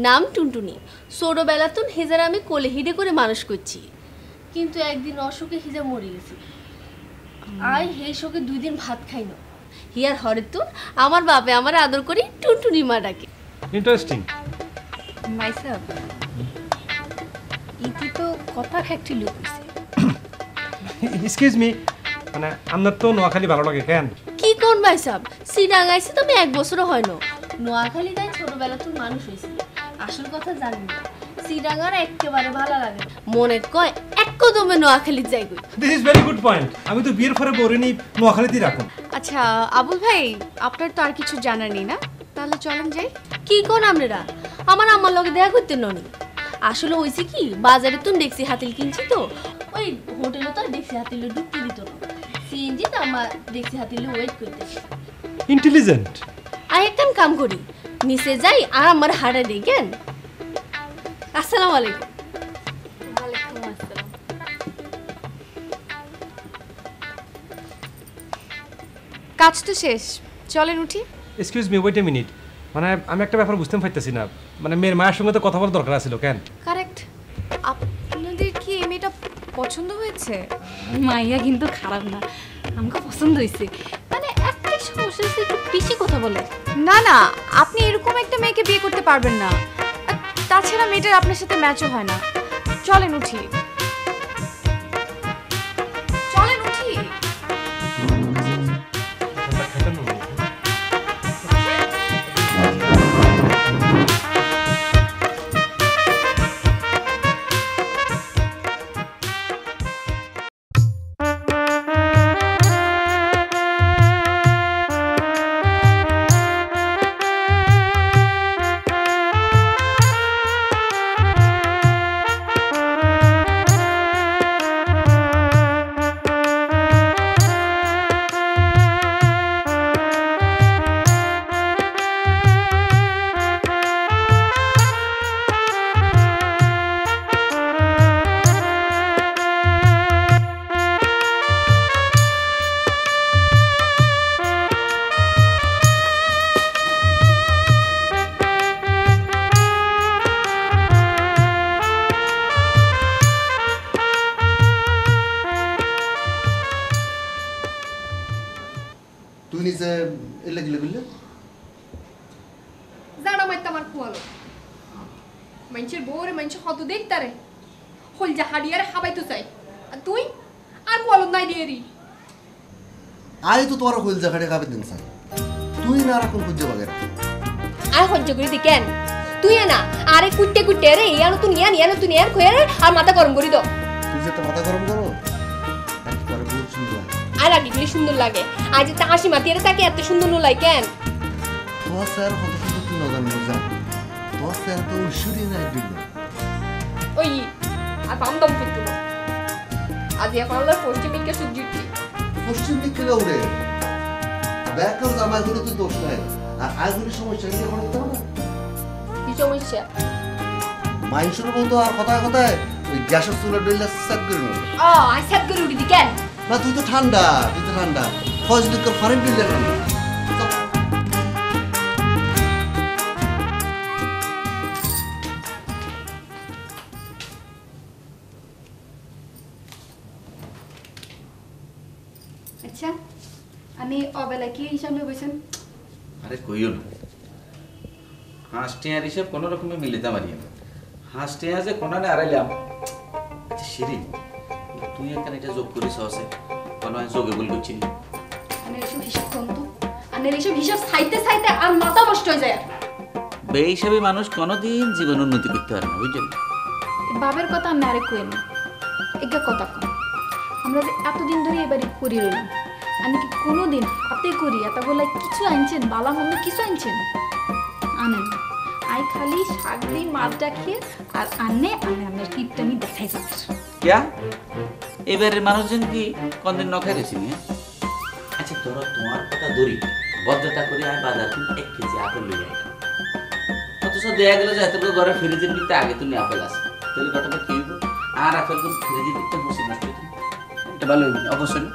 নাম টুনটুনি। ছোটবেলাতুন হিজার আমি কোলে হিডে করে মানুষ করছি, কিন্তু একদিন অসুখে হিজা মরে গেছি। আয় হে শোকে 2 দিন ভাত খাই না। হিয়ার হরেতুন আমার বাপে আমার আদর করি টুনটুনির মা ডাকে। ইন্টারেস্টিং। মাইসাব ইতি তো কথা একটি লোক হইছে। এক্সকিউজ মি, মানে আপনার তো নোয়াখালী ভালো লাগে কেন? কি কোন ভাই সাহেব, সিডাঙ্গাইছে তো আমি 1 বছরও হয় না। নোয়াখালী তাই ছোটবেলাতুন মানুষ হয়েছি, আসল কথা জানি না। সিডাঙ্গার একেবারে ভালো লাগে, মনে কয় এক কদমে নোয়াখালী যাই গই। This is very good point. আমি তো বিয়ের পরে বরিনি নোয়াখালীতেই রাখুন। আচ্ছা আবুল ভাই, আপনার তো আর কিছু জানার নেই না, তাহলে চলেন যাই। কি কোন আপনারা, আমার আম্মার লগে দেখা করতে ননি। আসলে হয়েছে কি, বাজারে তো দেখছি হাতিল কিনছি তো, ওই হোটেলে তো আর দেখছি হাতিলে ঢুকতে দিত না। সিএনজি তো আমার দেখছি হাতিলে ওয়েট করতেছে। ইন্টেলিজেন্ট। আর একটা কাম করি, নিচে যাই আর আমার হাড়ে দেখেন। আসসালামু আলাইকুম। ওয়ালাইকুম আসসালাম। কাজ তো শেষ, চলেন উঠি। Excuse me, wait a minute. মানে আমি একটা ব্যাপার বুঝতে পারতেছি না, মানে মেয়ের মায়ের সঙ্গে তো কথা বলার দরকার ছিল কেন? কারেক্ট। আপনাদের কি এই মেয়েটা পছন্দ হয়েছে? মাইয়া কিন্তু খারাপ না, আমাকে পছন্দ হয়েছে। মানে একটাই সমস্যা হচ্ছে, একটু বেশি কথা বলে। না না, আপনি এরকম একটা মেয়েকে বিয়ে করতে পারবেন না। আর তাছাড়া মেয়েটার আপনার সাথে ম্যাচও হয় না। চলেন উঠি, চলেন উঠি। তুই নিচে এলে গিলে গিলে জানা মাইতে আমার কুয়ালো মানুষের বউরে মানুষ কত দেখতারে হল যা হাড়িয়ারে হাবাইতে চাই, আর তুই আর কুয়ালো নাই দিয়ে রি। আয় তো তোমার হইল জায়গাটা খাবে দিন স্যার, তুই না রাখুন খুঁজে বাগের। আর সহ্য করি দি কেন তুই না আরে কুটতে কুটতে রে ইয়ানো তুই ইয়ানো তুই ইয়ার খয়ে রে আর মাথা গরম করি দাও। তুই যে তো মাথা গরম করো একবার বহুত সুন্দর আর আগে গুলি সুন্দর লাগে, আজ তা হাসি মাতিয়ে তাকে এত সুন্দর নলাই কেন? তোমার স্যার কত সুন্দর তুই নজান বুঝা, তোমার স্যার তো উশুরি নাই দিল। ওই আর বাম দম করতো না আজ এখন আল্লাহ পশ্চিমিককে সুজিটি পশ্চিম দিক থেকে উড়ে ব্যাকল জামাই করে তুই দোষ নাই, আর আগুনের সমস্যা কি এখন হতে না? কি সমস্যা? মাইন্সের বলতো আর কথায় কথায় ওই গ্যাসের চুলা ডইলা সেট করে নেবে। আজ সেট করে উঠি দি কেন? না তুই তো ঠান্ডা, তুই তো ঠান্ডা ফজলি তোর ফারেন ডইলা ঠান্ডা। আচ্ছা, আমি অবেলা কি হিসাবে বলছেন? আরে কইও না, হাঁস টিয়ার হিসেব কোনো রকমে মিলিতে পারি না। হাঁস টিয়া যে কোনানে আড়াইলাম। আচ্ছা শিরিন, তুই এখানে এটা যোগ করিস আছে কোনো যোগে বল করছি না। আমি এসব হিসাব করুন তো, আমি এসব হিসাব চাইতে চাইতে আর মাথা নষ্ট হয়ে যায়। বে হিসাবে মানুষ কোনোদিন জীবন উন্নতি করতে পারে না, বুঝছেন? বাবার কথা আমি আরেক কই না, একটা কথা কম। আমরা যে এতদিন ধরে এবারে করি রইলাম, আমি কি কোনোদিন হাতে করি এতগুলা কিছু আনছেন, বালা মন্দ কিছু আনছেন? আনেন না। আই খালি শাক দিই, মাছ ডাকিয়ে আর আনে আপনার টিপটা আমি দেখাই যাচ্ছি। क्या এবারে মানুষজন কি কোনদিন নখাই রেছি নিয়ে? আচ্ছা তোরা তোমার কথা ধরি ভদ্রতা করে আয় বাজার থেকে 1 কেজি আপেল লই আইলাম। দেখা গেল যে এতগুলো ঘরে ফ্রিজের ভিতরে আগে তুমি আপেল আছে, তাহলে ঘটনা কি হইব? আর আপেল গুলো ফ্রিজের ভিতরে বসে নষ্ট হইতো, এটা ভালো হইব না, অবশ্যই।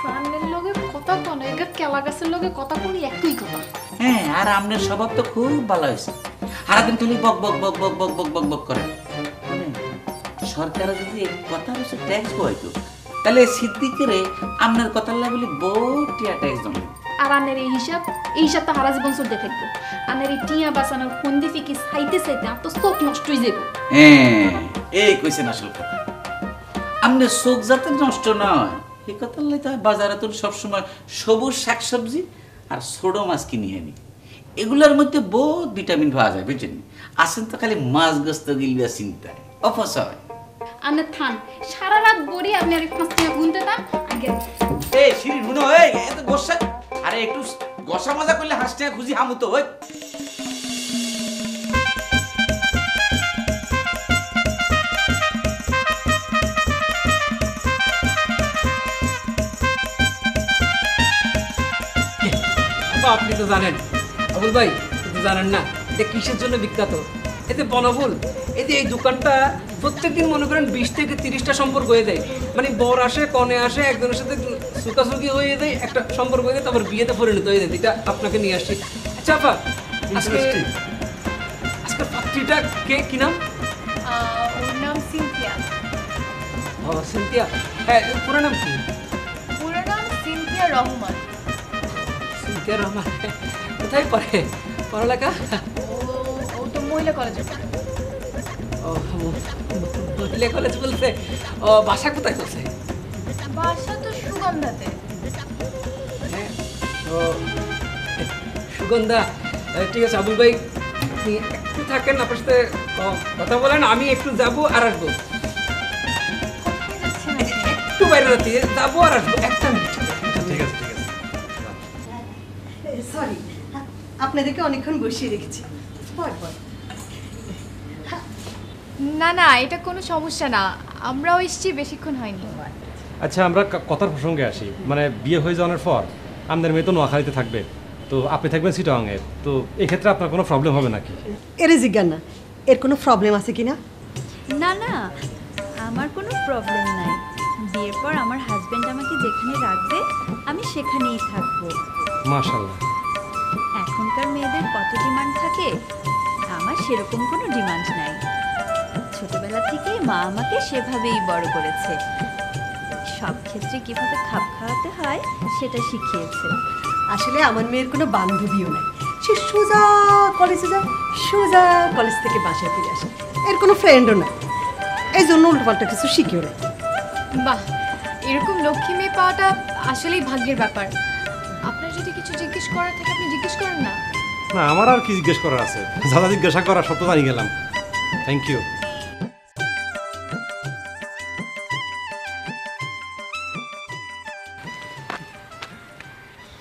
ফান্ডের লগে কথা কোন এগা কেলা গাছের লগে কথা কোনি একই কথা। হ্যাঁ, আর আপনার স্বভাব তো খুব ভালো হয়েছে, সারাদিন তুমি বক বক বক বক বক বক বক বক করে। সরকার যদি কথা হচ্ছে ট্যাক্স বইতো, তাহলে সিদ্দিকের আপনার কথার লাগলে বটিয়া ট্যাক্স জমা। আর আনের এই হিসাব তো হারা জীবন চলতে থাকবো। আনের এই টিয়া বাঁচানোর ফন্দি ফিকি চাইতে চাইতে আর তো চোখ নষ্ট হয়ে যাবো। হ্যাঁ, এই কইছেন আসল কথা। আপনার চোখ যাতে নষ্ট নয় এই কথার লাই তো বাজারে তো সবসময় সবুজ শাকসবজি আর ছোট মাছ কিনে আনি, এগুলোর মধ্যে বহুত ভিটামিন পাওয়া যায়, বুঝছেন? আসেন তো খালি মাছ গোস্ত গিলবিয়া চিন্তায় অপচয়। আনে থান সারা রাত বড়ি আপনি আর 5 টাকা গুনতে থান আগে। এই শিরিন শুনো, এই এত গোসা, আরে একটু গোসা মজা করলে হাসতে খুঁজি হামু তো ওই। আপনি তো জানেন আবুল ভাই, কিন্তু জানেন না এটা কিসের জন্য বিখ্যাত? এতে বনফুল, এতে এই দোকানটা প্রত্যেকদিন মনে করেন 20 থেকে 30টা সম্পর্ক হয়ে যায়। মানে বর আসে, কনে আসে, একজনের সাথে সুকাসুকি হয়ে যায়, একটা সম্পর্ক হয়ে যায়, তারপর বিয়েতে পরিণত হয়ে যায়। এটা আপনাকে নিয়ে আসছি। আচ্ছা আপা, আজকে পাত্রীটা কে, কি নাম? ওর নাম সিনথিয়া। ও সিনথিয়া, হ্যাঁ, পুরো নাম কি? পুরো নাম সিনথিয়া রহমান। সিনথিয়া রহমান, কোথায় পড়ে পড়ালেখা? ও তো মহিলা কলেজে পড়ে। ও মহিলা কলেজ বলতে, ও বাসা কোথায় করছে? বাসা তো সুগন্ধাতে। হ্যাঁ, ও সুগন্ধা, ঠিক আছে আবুল ভাই, আপনি একটু থাকেন, আপনার সাথে কথা বলেন, আমি একটু যাবো আর আসবো। একটু বাইরে যাচ্ছি, যাবো আর আসবো, একটা মিনিট। ঠিক আছে, ঠিক আছে। সরি, আপনাদেরকে অনেকক্ষণ বসিয়ে রেখেছি। পর পর না না, এটা কোনো সমস্যা না, আমরাও এসেছি, বেশিক্ষণ হয়নি। আচ্ছা, আমরা কথার প্রসঙ্গে আসি। মানে বিয়ে হয়ে যাওয়ার পর আমাদের মেয়ে তো নোয়াখালীতে থাকবে, তো আপনি থাকবেন চিটাগাংয়ে, তো এক্ষেত্রে আপনার কোনো প্রবলেম হবে নাকি? এর জিজ্ঞান না, এর কোনো প্রবলেম আছে কিনা? না না, আমার কোনো প্রবলেম নাই। বিয়ের পর আমার হাজবেন্ড আমাকে যেখানে রাখবে আমি সেখানেই থাকবো। মাশাআল্লাহ। এখনকার মেয়েদের কত ডিমান্ড থাকে, আমার সেরকম কোনো ডিমান্ড নাই। ছোটবেলা থেকেই মা আমাকে সেভাবেই বড় করেছে, সব ক্ষেত্রে কিভাবে খাপ খাওয়াতে হয় সেটা শিখিয়েছে। আসলে আমার মেয়ের কোনো বান্ধবীও নাই, সে সোজা কলেজে যায়, সোজা কলেজ থেকে বাসায় ফিরে আসে, এর কোনো ফ্রেন্ডও নাই, এই জন্য উল্টোপাল্টা কিছু শিখেও নেই। বাহ, এরকম লক্ষ্মী মেয়ে পাওয়াটা আসলেই ভাগ্যের ব্যাপার। আপনার যদি কিছু জিজ্ঞেস করার থাকে আপনি জিজ্ঞেস করেন না। না, আমার আর কি জিজ্ঞেস করার আছে, যা যা জিজ্ঞাসা করার সব তো জানি গেলাম। Thank you.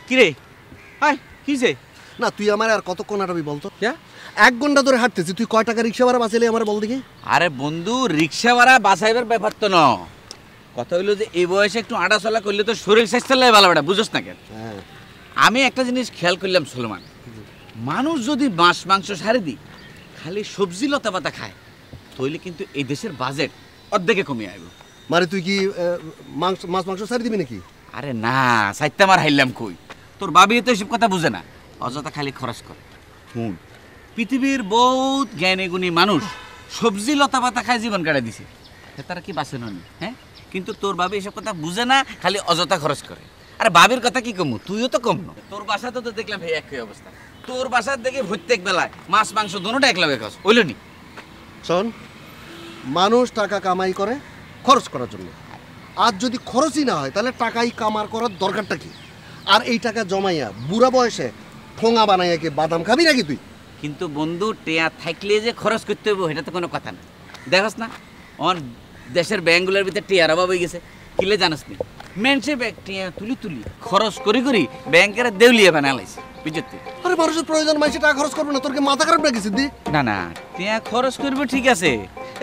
কিরে হাই কিছে? না তুই আমার আর কতক্ষণ হাঁটাবি বলতো? 1 ঘন্টা ধরে হাঁটতেছি, তুই কয় টাকা রিক্সা ভাড়া বাঁচালি আমার বল দেখি? আরে বন্ধু, রিক্সা ভাড়া বাঁচাইবার ব্যাপার তো ন, কথা হইলো যে এই বয়সে একটু আটা চলা করলে তো শরীর স্বাস্থ্য লাগে ভালো বেটা, বুঝোস না কেন? হ্যাঁ, আমি একটা জিনিস খেয়াল করলাম সুলেমান, মানুষ যদি মাছ মাংস সারে দিই, খালি সবজি লতা পাতা খায়, তাহলে কিন্তু এই দেশের বাজেট অর্ধেকে কমিয়ে আসবে। মানে তুই কি মাছ মাংস ছাড়ি দিবি নাকি? আরে না, সাইতে আমার হাইলাম কই, তোর বাবি তো এসব কথা বুঝে না, অযথা খালি খরচ করে। শুন, পৃথিবীর বহুত জ্ঞানী গুণী মানুষ সবজি লতা পাতা খায় জীবন কাটাই দিছে, তারা কি বাঁচে ননি? হ্যাঁ, কিন্তু তোর বাবি এসব কথা বুঝে না, খালি অযথা খরচ করে। আরে বাবির কথা কি কমু, তুইও তো কম না, তোর বাসাতে তো দেখলাম ভাই একই অবস্থা, তোর বাসার দেখে প্রত্যেক বেলায় মাছ মাংস দোনোটা একলা বেকাস হইল নি? শোন, মানুষ টাকা কামাই করে খরচ করার জন্য, আর যদি খরচই না হয় তাহলে টাকাই কামার করার দরকারটা কি? আর এই টাকা জমাইয়া বুড়া বয়সে ঠোঙা বানাইয়া কি বাদাম খাবি নাকি তুই? কিন্তু বন্ধু, টেয়া থাকলে যে খরচ করতে হবে এটা তো কোনো কথা না। দেখস না অন দেশের ব্যাংকগুলোর ভিতরে টেয়ার অভাব হয়ে গেছে, কিলে জানাস নি? মেনসে ব্যাগ টেয়া তুলি তুলি খরচ করি করি ব্যাংকের দেউলিয়া বানালাইছে, বুঝতে? আরে মানুষের প্রয়োজন, মানুষের টাকা খরচ করবে না, তোর কি মাথা খারাপ নাকি সিদ্ধি? না না, টেয়া খরচ করবে ঠিক আছে,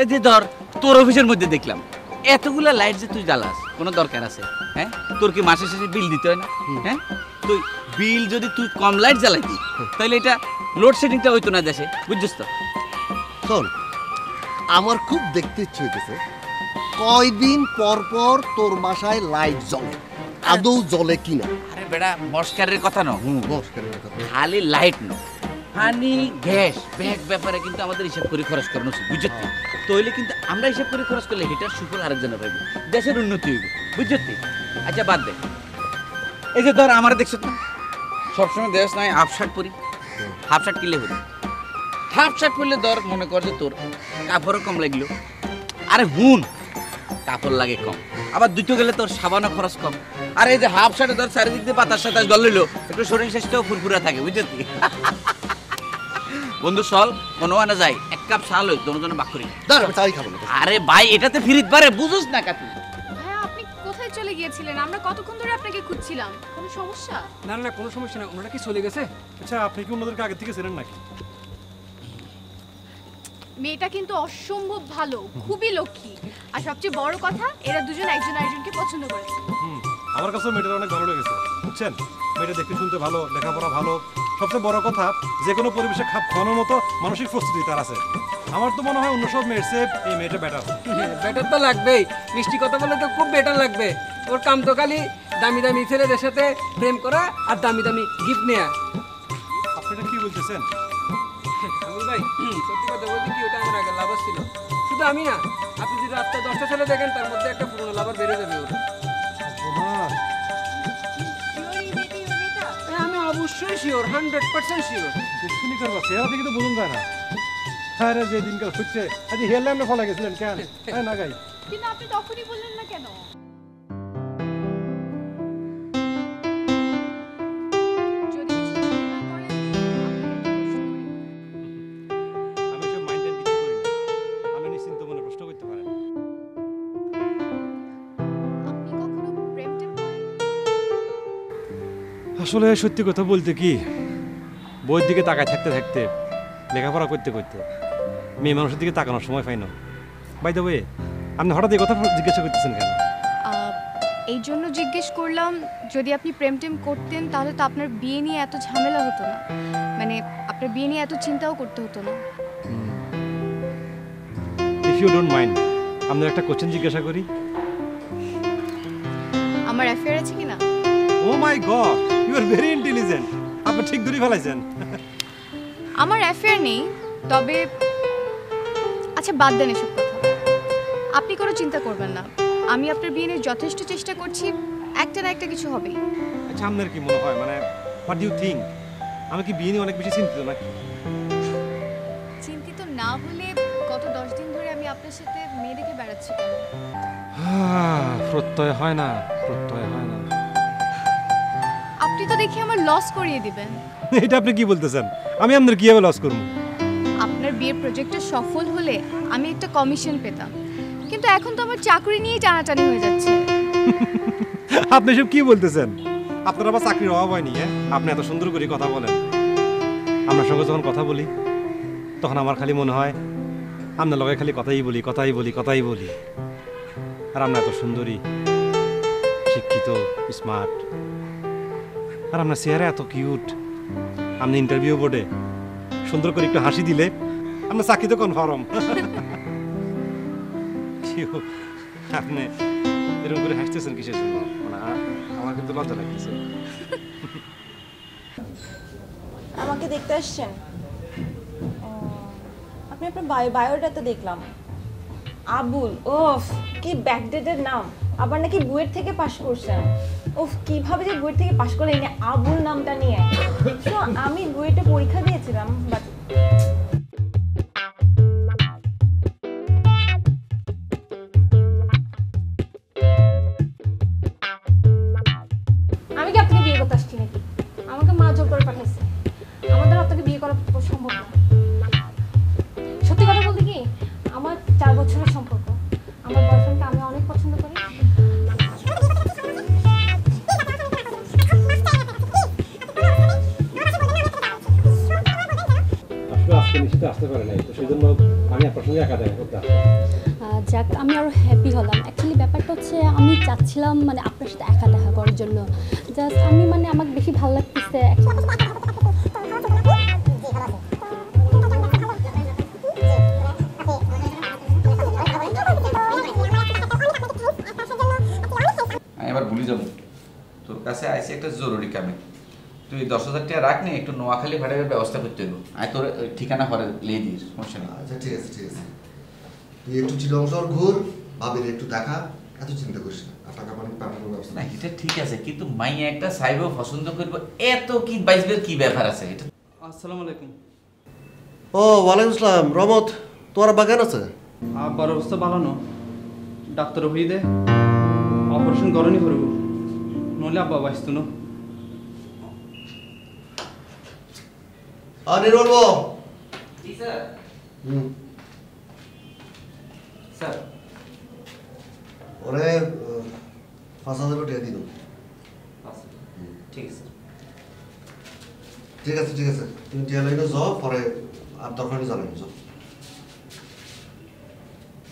এই যে ধর তোর অফিসের মধ্যে দেখলাম এতগুলা লাইট যে তুই জ্বালাস, কোনো দরকার আছে? হ্যাঁ, তোর কি মাসে শেষে বিল দিতে হয় না? হ্যাঁ, তুই বিল যদি তুই কম লাইট জ্বালাইতি তাহলে এটা লোডশেডিংটা হইতো না দেশে, বুঝছিস তো? শোন, আমার খুব দেখতে ইচ্ছে হইতেছে কয়দিন পর পর তোর বাসায় লাইট জ্বলে, আদৌ জ্বলে কিনা। আরে বেটা মস্কারের কথা ন, নমস্কারের কথা। খালি লাইট ন, পানি গ্যাস ব্যাগ ব্যাপারে কিন্তু আমাদের হিসাব করে খরচ করানো উচিত, বুঝছিস তো? তইলে কিন্তু আমরা হিসাব করে খরচ করলে এটার সুফল আরেকজনে পাইবে, দেশের উন্নতি হইবে, বুঝছিস তো? আচ্ছা বাদ দে, এই যে ধর আমার দেখছো তো সবসময় দেশ নাই হাফ শার্ট পরি, হাফ শার্ট কিনলে হলো, হাফ শার্ট পরলে ধর মনে কর যে তোর কাপড়ও কম লাগলো, আরে হুন কাপড় লাগে কম, আবার দুটো গেলে তোর সাবানও খরচ কম, আর এই যে হাফ শার্টে ধর চারিদিক দিয়ে বাতাস সাতাস জল লইলো, একটু শরীর স্বাস্থ্যও ফুরফুরা থাকে, বুঝলি? বন্ধু চল মনে হয় না যাই, এক কাপ শাল হই দুজনে বাক করি। চাই খাবো না। আরে ভাই এটাতে ফিরিত পারে, বুঝোস না কাতু? ভাইয়া আপনি কোথায় চলে গিয়েছিলেন? আমরা কতক্ষণ ধরে আপনাকে খুঁজছিলাম। কোনো সমস্যা? না না কোনো সমস্যা না, ওনারা কি চলে গেছে? আচ্ছা আপনি কি ওনাদেরকে আগে থেকে চেনেন নাকি? মেয়েটা কিন্তু অসম্ভব ভালো, খুবই লক্ষ্মী, আর সবচেয়ে বড় কথা এরা দুজন একজন আরেকজনকে পছন্দ করেছে। আমার কাছেও মেয়েটা অনেক ভালো লেগেছে, বুঝছেন? মেয়েটা দেখতে শুনতে ভালো, লেখাপড়া ভালো, সবচেয়ে বড় কথা যে কোনো পরিবেশে খাপ খাওয়ানোর মতো মানসিক প্রস্তুতি তার আছে। আমার তো মনে হয় অন্য সব মেয়ের চেয়ে এই মেয়েটা বেটার। বেটার তো লাগবেই, মিষ্টি কথা বলে তো খুব বেটার লাগবে। ওর কাম তো খালি দামি দামি ছেলেদের সাথে প্রেম করা আর দামি দামি গিফট নেয়া। আপনি এটা কি বলতেছেন? আবুল ভাই সত্যি কথা বলতে কি, ওটা আমার আগে লাভার ছিল। শুধু আমি না, আপনি যদি রাস্তায় 10টা ছেলে দেখেন তার মধ্যে একটা পুরনো লাভার বেড়ে যাবে ওর। আমি অবশ্যই শিওর, 100% শিওর। দুশ্মনী করবা, চেহারা থেকে তো বুঝুন যায় না। আরে যে দিনকাল হচ্ছে আজ হেয়ারলাইন না ফলা গেছিলেন কেন? হ্যাঁ না গাই, কিন্তু আপনি তখনই বললেন না কেন? যদি কিছু মনে না করেন, আমি সব মাইন্ড কিছু করি না, আমি নিশ্চিন্ত মনে প্রশ্ন করতে পারেন। আপনি কখনো প্রেম টেম করেন? আসলে সত্যি কথা বলতে কি, বইয়ের দিকে তাকায় থাকতে থাকতে, লেখাপড়া করতে করতে মেয়ে মানুষের দিকে তাকানোর সময় পাই না। বাই দ্য ওয়ে, আপনি হঠাৎ এই কথা জিজ্ঞাসা করতেছেন কেন? এই জন্য জিজ্ঞেস করলাম, যদি আপনি প্রেম টেম করতেন তাহলে তো আপনার বিয়ে নিয়ে এত ঝামেলা হতো না, মানে আপনার বিয়ে নিয়ে এত চিন্তাও করতে হতো না। ইফ ইউ ডোন্ট মাইন্ড, আপনার একটা কোশ্চেন জিজ্ঞাসা করি। আমার অ্যাফেয়ার আছে কিনা? Oh my God, you are very intelligent. আপনি ঠিক ধরে ফেলাইছেন। আমার অ্যাফেয়ার নেই, তবে আচ্ছা বাদ দেন এসব কথা, আপনি কোনো চিন্তা করবেন না, আমি আপনার বিয়ে নিয়ে যথেষ্ট চেষ্টা করছি, একটা না একটা কিছু হবেই। আচ্ছা আপনার কি মনে হয়, মানে হোয়াট ডু ইউ থিঙ্ক, আমি কি বিয়ে নিয়ে অনেক বেশি চিন্তিত নাকি? চিন্তিত না হলে গত 10 দিন ধরে আমি আপনার সাথে মেয়ে দেখে বেড়াচ্ছি কেন? প্রত্যয় হয় না, প্রত্যয় হয় না। আপনি তো দেখি আমার লস করিয়ে দিবেন। এটা আপনি কি বলতেছেন? আমি আপনার কিভাবে লস করবো? আপনার বিয়ের প্রজেক্টটা সফল হলে আমি একটা কমিশন পেতাম, কিন্তু এখন তো আমার চাকরি নিয়েই টানাটানি হয়ে যাচ্ছে। আপনি সব কি বলতেছেন? আপনার আবার চাকরির অভাব হয়নি? হ্যাঁ, আপনি এত সুন্দর করে কথা বলেন, আপনার সঙ্গে যখন কথা বলি তখন আমার খালি মনে হয় আপনার লগে খালি কথাই বলি, কথাই বলি, কথাই বলি। আর আপনার এত সুন্দরী, শিক্ষিত, স্মার্ট, আর আপনার চেহারা এত কিউট। আপনি ইন্টারভিউ বোর্ডে সুন্দর করে একটু হাসি দিলে আপনার চাকরি তো কনফার্ম। আপনি এরকম করে হাসতেছেন কিসের জন্য? মানে আমার কিন্তু লজ্জা লাগতেছে। আমাকে দেখতে আসছেন? আপনি আপনার বায়োডাটা দেখলাম, আবুল। ওফ কি ব্যাকডেটেড নাম, আবার নাকি বুয়েট থেকে পাশ করছেন। ওফ কিভাবে যে বুয়েট থেকে পাশ করলেন এই আবুল নামটা নিয়ে। তো আমি বুয়েটে পরীক্ষা দিয়েছিলাম, বাট আমি কি আপনাকে বিয়ে করতে আসছি নাকি? আমাকে মা জোর করে পাঠাইছে, আমাদের আপনাকে বিয়ে করা সম্ভব না। সত্যি কথা বলতে কি, আমার 4 বছরের সম্পর্ক, আমার বয়ফ্রেন্ডকে আমি অনেক পছন্দ করি। আজকে নিশ্চিত আসতে পারে নাই, তো সেই জন্য আমি আপনার সঙ্গে একা দেখা করতে আসলাম। যাক আমি আরও হ্যাপি হলাম। অ্যাকচুয়ালি ব্যাপারটা হচ্ছে আমি চাচ্ছিলাম মানে আপনার সাথে একা দেখা করার জন্য, জাস্ট আমি মানে আমাকে বেশি ভালো লাগতেছে। একটা জরুরি কামে। তুই 10,000 টাকা রাখ নি, একটু নোয়াখালী ভাড়ার ব্যবস্থা করতে হইব। আয় তোর ঠিকানা পরে লিয়ে দিস, সমস্যা নেই। আচ্ছা ঠিক আছে ঠিক আছে, তুই একটু চিরং শহর ঘুর, ভাবির একটু দেখা, এত চিন্তা করিস না, আর টাকা পানি পাঠানোর ব্যবস্থা না এটা ঠিক আছে, কিন্তু মাইয়া একটা সাইবও পছন্দ করবো, এত কি বাইসবের কি ব্যাপার আছে এটা? আসসালামু আলাইকুম। ও ওয়ালাইকুম আসসালাম। রহমত, তোমার বাগান আছে? আব্বার অবস্থা ভালো না, ডাক্তার হয়ে দে অপারেশন করনি করব, নইলে আব্বা বাঁচত না। আর নির্মল জি স্যার। স্যার ওরে 5,000 টাকা দিন। ঠিক আছে ঠিক আছে ঠিক আছে, তুমি টিয়া লাইনে যাও, পরে আর দরকার নেই জানাই যাও।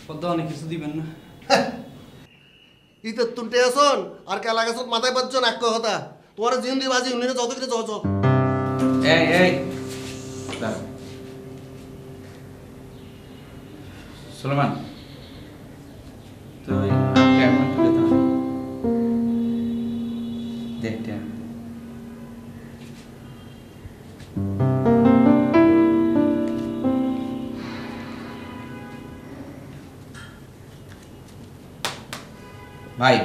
পদ্মা অনেক কিছু দিবেন না? ইতে তুমি টিয়া শোন, আর কে লাগাছ মাথায় বাজছ না, এক কথা তোমার জিন্দি বাজি উনিনে যত কিছু যাও যাও। এই এই সুলেমান, তুই কেমন তুলে তো দেখতে ভাই,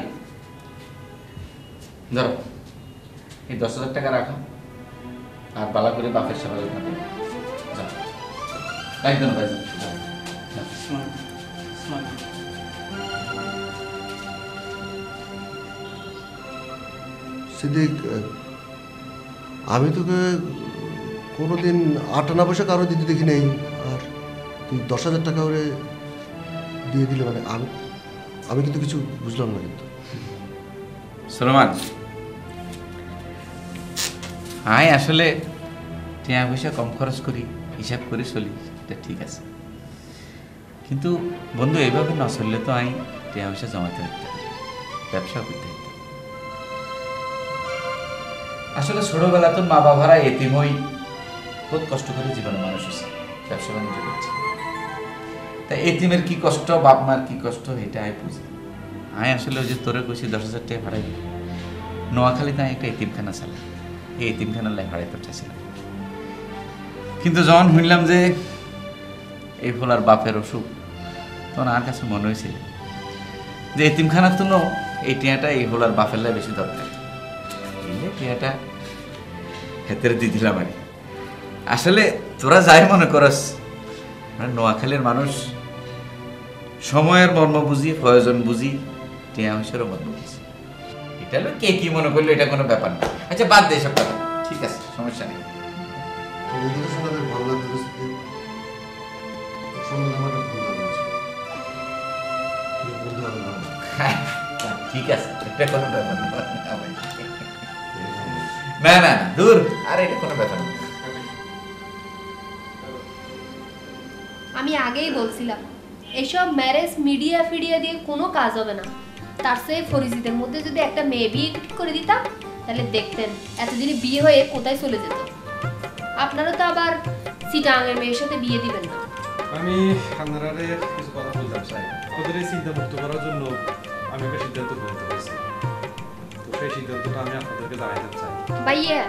ধরো এই 10,000 টাকা রাখো, আর বালা করে বাপের সেবা যত্ন করো। যাও একদম ভাই, সিদ্দিক, আমি তোকে কোনোদিন 8 পয়সা কারো দিতে দেখি নেই, আর তুই 10,000 টাকা করে দিয়ে দিলে, মানে আমি কিন্তু কিছু বুঝলাম না। কিন্তু সুলেমান, আয় আসলে টাকা পয়সা কম খরচ করি, হিসাব করে চলি, এটা ঠিক আছে, কিন্তু বন্ধু এইভাবে না চললে তো আমি টাকা পয়সা জমাতে হইতে, ব্যবসা করতে হইতে। আসলে ছোটবেলা তো মা বাবারা এতিম হই, বহুত কষ্ট করে জীবনে মানুষ হচ্ছে, ব্যবসা বাণিজ্য করছে, তাই এতিমের কি কষ্ট, বাপ মার কি কষ্ট, এটা আমি বুঝি। আমি আসলে ওই যে তোরে কইছি 10,000 টাকা ভাড়াই, নোয়াখালীতে আমি একটা এতিমখানা চালাই, এই এতিমখানার লাই ভাড়াই পাঠাইছিলাম। কিন্তু যখন শুনলাম যে এই ফলার বাপের অসুখ, তখন আমার কাছে মনে হয়েছিল যে এতিমখানার তো এই টিয়াটা এই ফলার বাপের লাই বেশি দরকার, এই টিয়াটা হেতের দিয়ে দিলাম। আর আসলে তোরা যাই মনে করস, নোয়াখালীর মানুষ সময়ের মর্ম বুঝি, প্রয়োজন বুঝি, টিয়া পয়সারও মর্ম বুঝি। এটা হলো কে কি মনে করলো, এটা কোনো ব্যাপার না। আচ্ছা বাদ দে সব কথা, ঠিক আছে, সমস্যা নেই। ভালো লাগছে, ঠিক আছে, এটা কোনো ব্যাপার না, না না দূর, আরে এটা কোনো ব্যাপার না। আমি আগেই বলছিলাম এসব ম্যারেজ মিডিয়া ফিডিয়া দিয়ে কোনো কাজ হবে না, তার চেয়ে ফরিজিদের মধ্যে যদি একটা মেয়ে বিয়ে ঠিক করে দিতাম, তাহলে দেখতেন এতদিনে বিয়ে হয়ে কোথায় চলে যেত। আপনারা তো আবার সিটাঙের মেয়ের সাথে বিয়ে দিবেন না। আমি আপনারা কিছু কথা বলতে চাই, ওদের এই চিন্তা মুক্ত করার জন্য আমি একটা সিদ্ধান্ত গ্রহণ করেছি, তো সেই সিদ্ধান্তটা আমি আপনাদেরকে জানাতে চাই। ভাইয়া,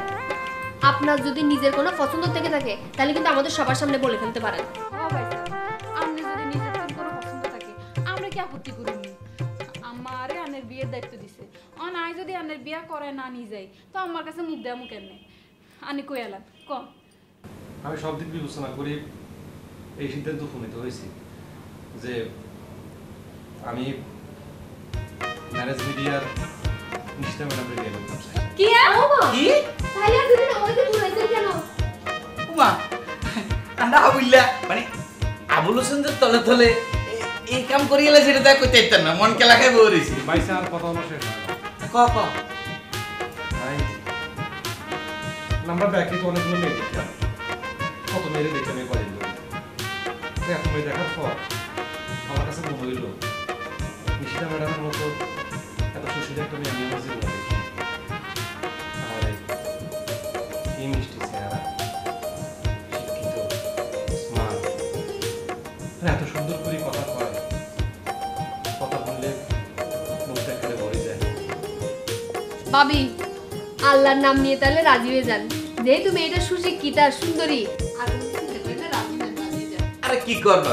আপনার যদি নিজের কোনো পছন্দ থেকে থাকে, তাহলে কিন্তু আমাদের সবার সামনে বলে ফেলতে পারেন। আপনি যদি নিজের কোনো পছন্দ থাকে, আমরা কি আপত্তি করিনি? আমারে আনের বিয়ের দায়িত্ব দিছে, আই যদি আনের বিয়ে করে না নিয়ে যাই, তো আমার কাছে মুখ দেয়া মুখ এনে আনি কই এলাম কম। আমি সব দিক বিবেচনা করি এই সিদ্ধান্ত উপনীত হয়েছি যে আমি ম্যারেজ মিডিয়ার নিশ্চিত ম্যাডামকে বিয়ে করতে চাই। কি কি তাহলে যদি আমাকে বুঝাইছেন কেন? উমা আন্ডা আবুল্লা, মানে আবুল হোসেনদের তলে তলে এই কাম করি গেলে সেটা দেখ করতে পারতাম না, মন কেলা খাই বলেছি। বাইসে আর কথা হলো শেষ হয় ক ক আমরা ব্যাকে তো অনেকগুলো মেয়ে দেখলাম, কত মেয়ে দেখলাম এই কদিন ধরে, এত মেয়ে দেখার পর আমার কাছে মনে হইল নিশিতা ম্যাডামের মতো এত সুশীল একটা মেয়ে আমি আমার জীবনে দেখি। আরে কি মিষ্টি চেহারা, শিক্ষিত, স্মার্ট, এত সুন্দর করে কথা কয়, কথা বললে মুখটা একেবারে ভরে যায়। ভাবি, আল্লাহর নাম নিয়ে তাহলে রাজি হয়ে যান। যেহেতু মেয়েটা সুশিক্ষিতা সুন্দরী, আর কোনো চিন্তা করেন না, রাজি হয়ে যান। আরে কি করবা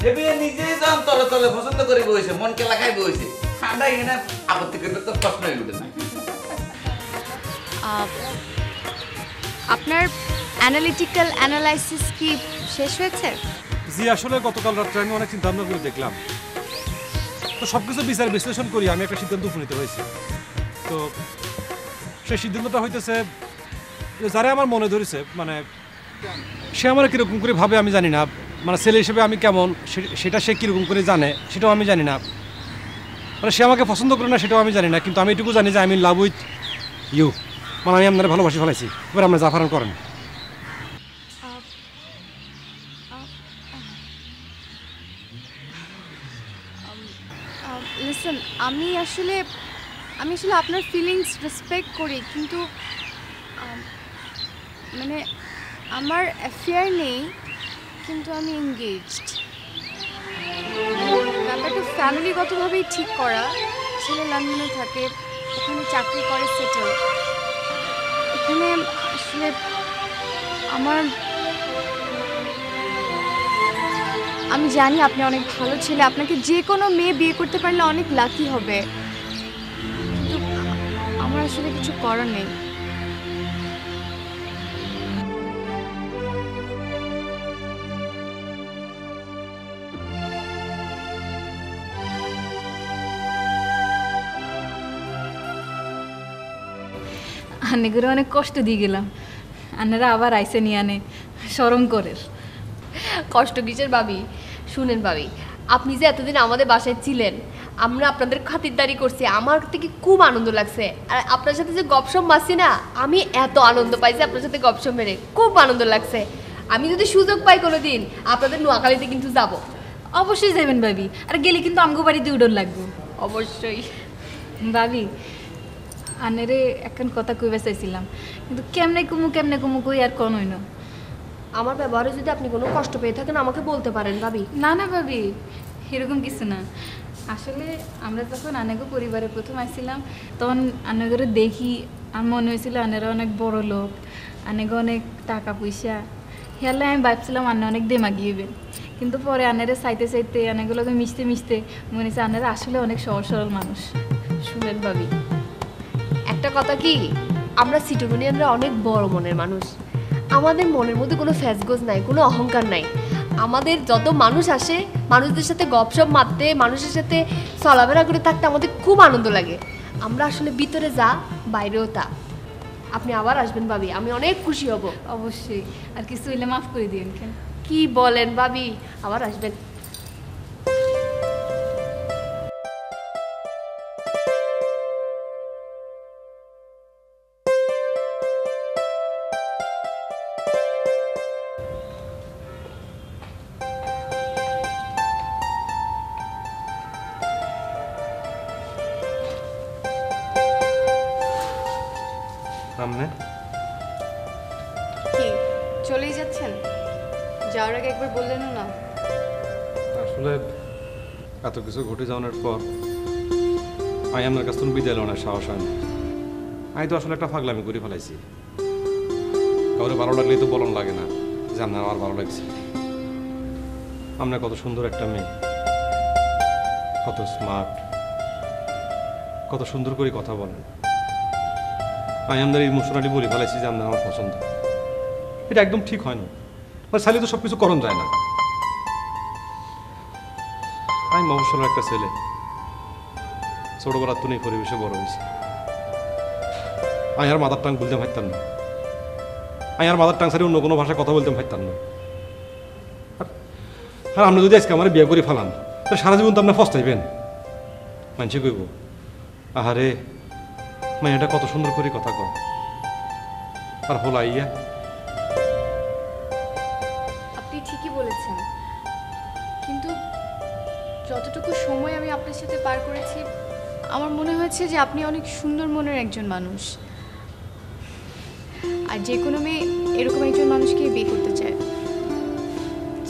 হেবি নিজেই যখন তলে তলে পছন্দ করে বইছে, মন কেলা খাই বইছে, ঠান্ডা এখানে আপত্তি করলে তো প্রশ্নই উঠে না। আপনার অ্যানালিটিক্যাল অ্যানালাইসিস কি শেষ হয়েছে? জি, আসলে গতকাল রাত্রে আমি অনেক চিন্তা ভাবনা করে দেখলাম, তো সব কিছু বিচার বিশ্লেষণ করি আমি একটা সিদ্ধান্ত উপনীত হয়েছি। তো সেই সিদ্ধান্তটা হইতেছে যে যারা আমার মনে ধরেছে, মানে সে আমার কীরকম করে ভাবে আমি জানি না, মানে ছেলে হিসেবে আমি কেমন সেটা সে কীরকম করে জানে সেটাও আমি জানি না, মানে সে আমাকে পছন্দ করে না সেটাও আমি জানি না, কিন্তু আমি এটুকু জানি যে আমি লাভ উইথ ইউ, মানে আমি আপনারা ভালোবাসি ফেলাইছি। এবার আমরা যা ফারান করেন। লিসেন, আমি আসলে আপনার ফিলিংস রেসপেক্ট করি, কিন্তু মানে আমার অ্যাফেয়ার নেই, কিন্তু আমি এনগেজড। ব্যাপারটা ফ্যামিলিগতভাবেই ঠিক করা। ছেলে লন্ডনে থাকে, ওখানে চাকরি করে, সেটেল। এখানে আসলে আমি জানি আপনি অনেক ভালো ছেলে, আপনাকে যে কোনো মেয়ে বিয়ে করতে পারলে অনেক লাকি হবে, কিন্তু আমার আসলে কিছু করার নেই। আন্নেগুলো অনেক কষ্ট দিয়ে গেলাম, আন্নারা আবার আইসে নিয়ে আনে, শরম করে। কষ্ট কিসের ভাবি? শুনেন ভাবি, আপনি যে এতদিন আমাদের বাসায় ছিলেন, আমরা আপনাদের খাতিরদারি করছি, আমার থেকে খুব আনন্দ লাগছে। আর আপনার সাথে যে গপসপ মারছি না, আমি এত আনন্দ পাইছি আপনার সাথে গপসপ মেরে, খুব আনন্দ লাগছে। আমি যদি সুযোগ পাই কোনো দিন আপনাদের নোয়াখালীতে কিন্তু যাব। অবশ্যই যাবেন ভাবি, আর গেলে কিন্তু আমগো বাড়িতে উডন লাগবো। অবশ্যই ভাবি, আনেরে এখন কথা কইবা চাইছিলাম, কিন্তু কেমনে কুমু কই আর কোন হইন। আমার ব্যবহারে যদি আপনি কোনো কষ্ট পেয়ে থাকেন আমাকে বলতে পারেন ভাবি। না না ভাবি, এরকম কিছু না। আসলে আমরা যখন আনেগো পরিবারে প্রথম আসছিলাম, তখন আনেগরে দেখি আমার মনে হয়েছিল আনেরা অনেক বড় লোক, আনেগো অনেক টাকা পয়সা। হেয়ালে আমি ভাবছিলাম আনে অনেক দেমাগি হইবেন, কিন্তু পরে আনেরে চাইতে চাইতে আনেগুলোকে মিশতে মিশতে মনে হচ্ছে আনেরা আসলে অনেক সহজ সরল মানুষ। শুনেন ভাবি, একটা কথা কি, আমরা সিটোমনিয়ানরা অনেক বড় মনের মানুষ। আমাদের মনের মধ্যে কোনো ফ্যাসগোজ নাই, কোনো অহংকার নাই। আমাদের যত মানুষ আসে, মানুষদের সাথে গপসপ মারতে, মানুষের সাথে চলাফেরা করে থাকতে আমাদের খুব আনন্দ লাগে। আমরা আসলে ভিতরে যা, বাইরেও তা। আপনি আবার আসবেন ভাবি, আমি অনেক খুশি হব। অবশ্যই, আর কিছু হইলে মাফ করে দিন। কেন কি বলেন ভাবি, আবার আসবেন। কি চলেই যাচ্ছেন? যাওয়ার আগে একবার বললেনও না। আসলে এত কিছু ঘটে যাওয়ার পর আমি আপনার কাছ থেকে বিদায় নেওয়ার সাহস হয় না। আমি তো আসলে একটা ফাগলামি করে ফেলাইছি। কাউরে ভালো লাগলেই তো বলন লাগে না যে আপনার আমার ভালো লাগছে। আপনার কত সুন্দর একটা মেয়ে, কত স্মার্ট, কত সুন্দর করে কথা বলেন। আমি আপনার ইমোশনালি বলে ফেলাইছি যে আপনার আমার পছন্দ। এটা একদম ঠিক হয় না, মানে চাইলে তো সব কিছু করণ যায় না। আমি মফস্বলের একটা ছেলে, ছোটবেলার তো নেই পরিবেশে বড় হয়েছে। আমি আর মাদার টাং বলতে পারতাম না, আমি আর মাদার টাং ছাড়া অন্য কোনো ভাষায় কথা বলতে পারতাম না। আর আপনি যদি আজকে আমার বিয়ে করে ফেলান, তাহলে সারা জীবন তো আপনার ফস্তাইবেন। মানছি কইব, আহারে মাইয়াটা কত সুন্দর করে কথা কয়, আর হোলাইয়া। আপনি ঠিকই বলেছেন, কিন্তু যতটুকু সময় আমি আপনার সাথে পার করেছি, আমার মনে হয়েছে যে আপনি অনেক সুন্দর মনের একজন মানুষ। আর যে কোনো মেয়ে এরকম একজন মানুষকে বিয়ে করতে চায়।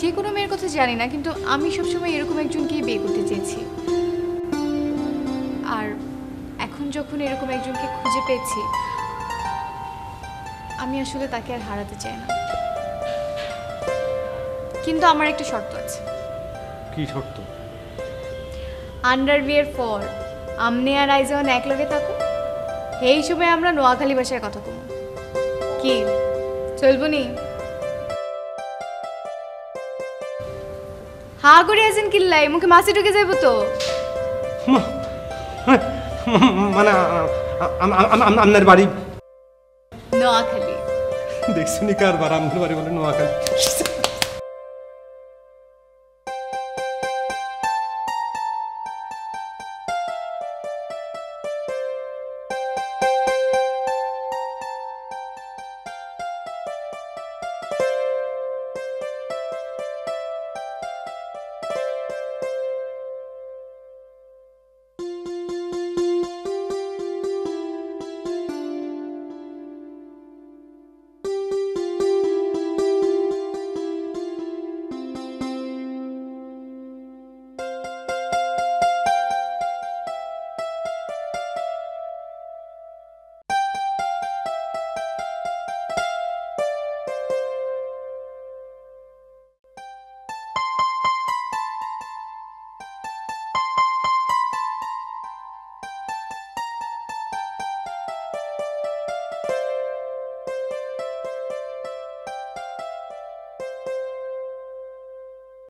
যে কোনো মেয়ের কথা জানি না, কিন্তু আমি সবসময় এরকম একজনকেই বিয়ে করতে চেয়েছি। আর এখন যখন এরকম একজনকে খুঁজে পেয়েছি, আমি আসলে তাকে আর হারাতে চাই না, কিন্তু আমার একটা শর্ত আছে। কি শর্ত? আন্ডার বিয়ের পর আমনে আর আই যখন একলগে থাকো এই হিসেবে আমরা নোয়াখালী ভাষায় কথা কম। কি চলবো নি? হা করে আছেন কিল্লাই, মুখে মাছি ঢুকে যাইব তো। মানে আপনার বাড়ি নোয়াখালী। দেখছি নি কারবার, আপনার বাড়ি বলে নোয়াখালী।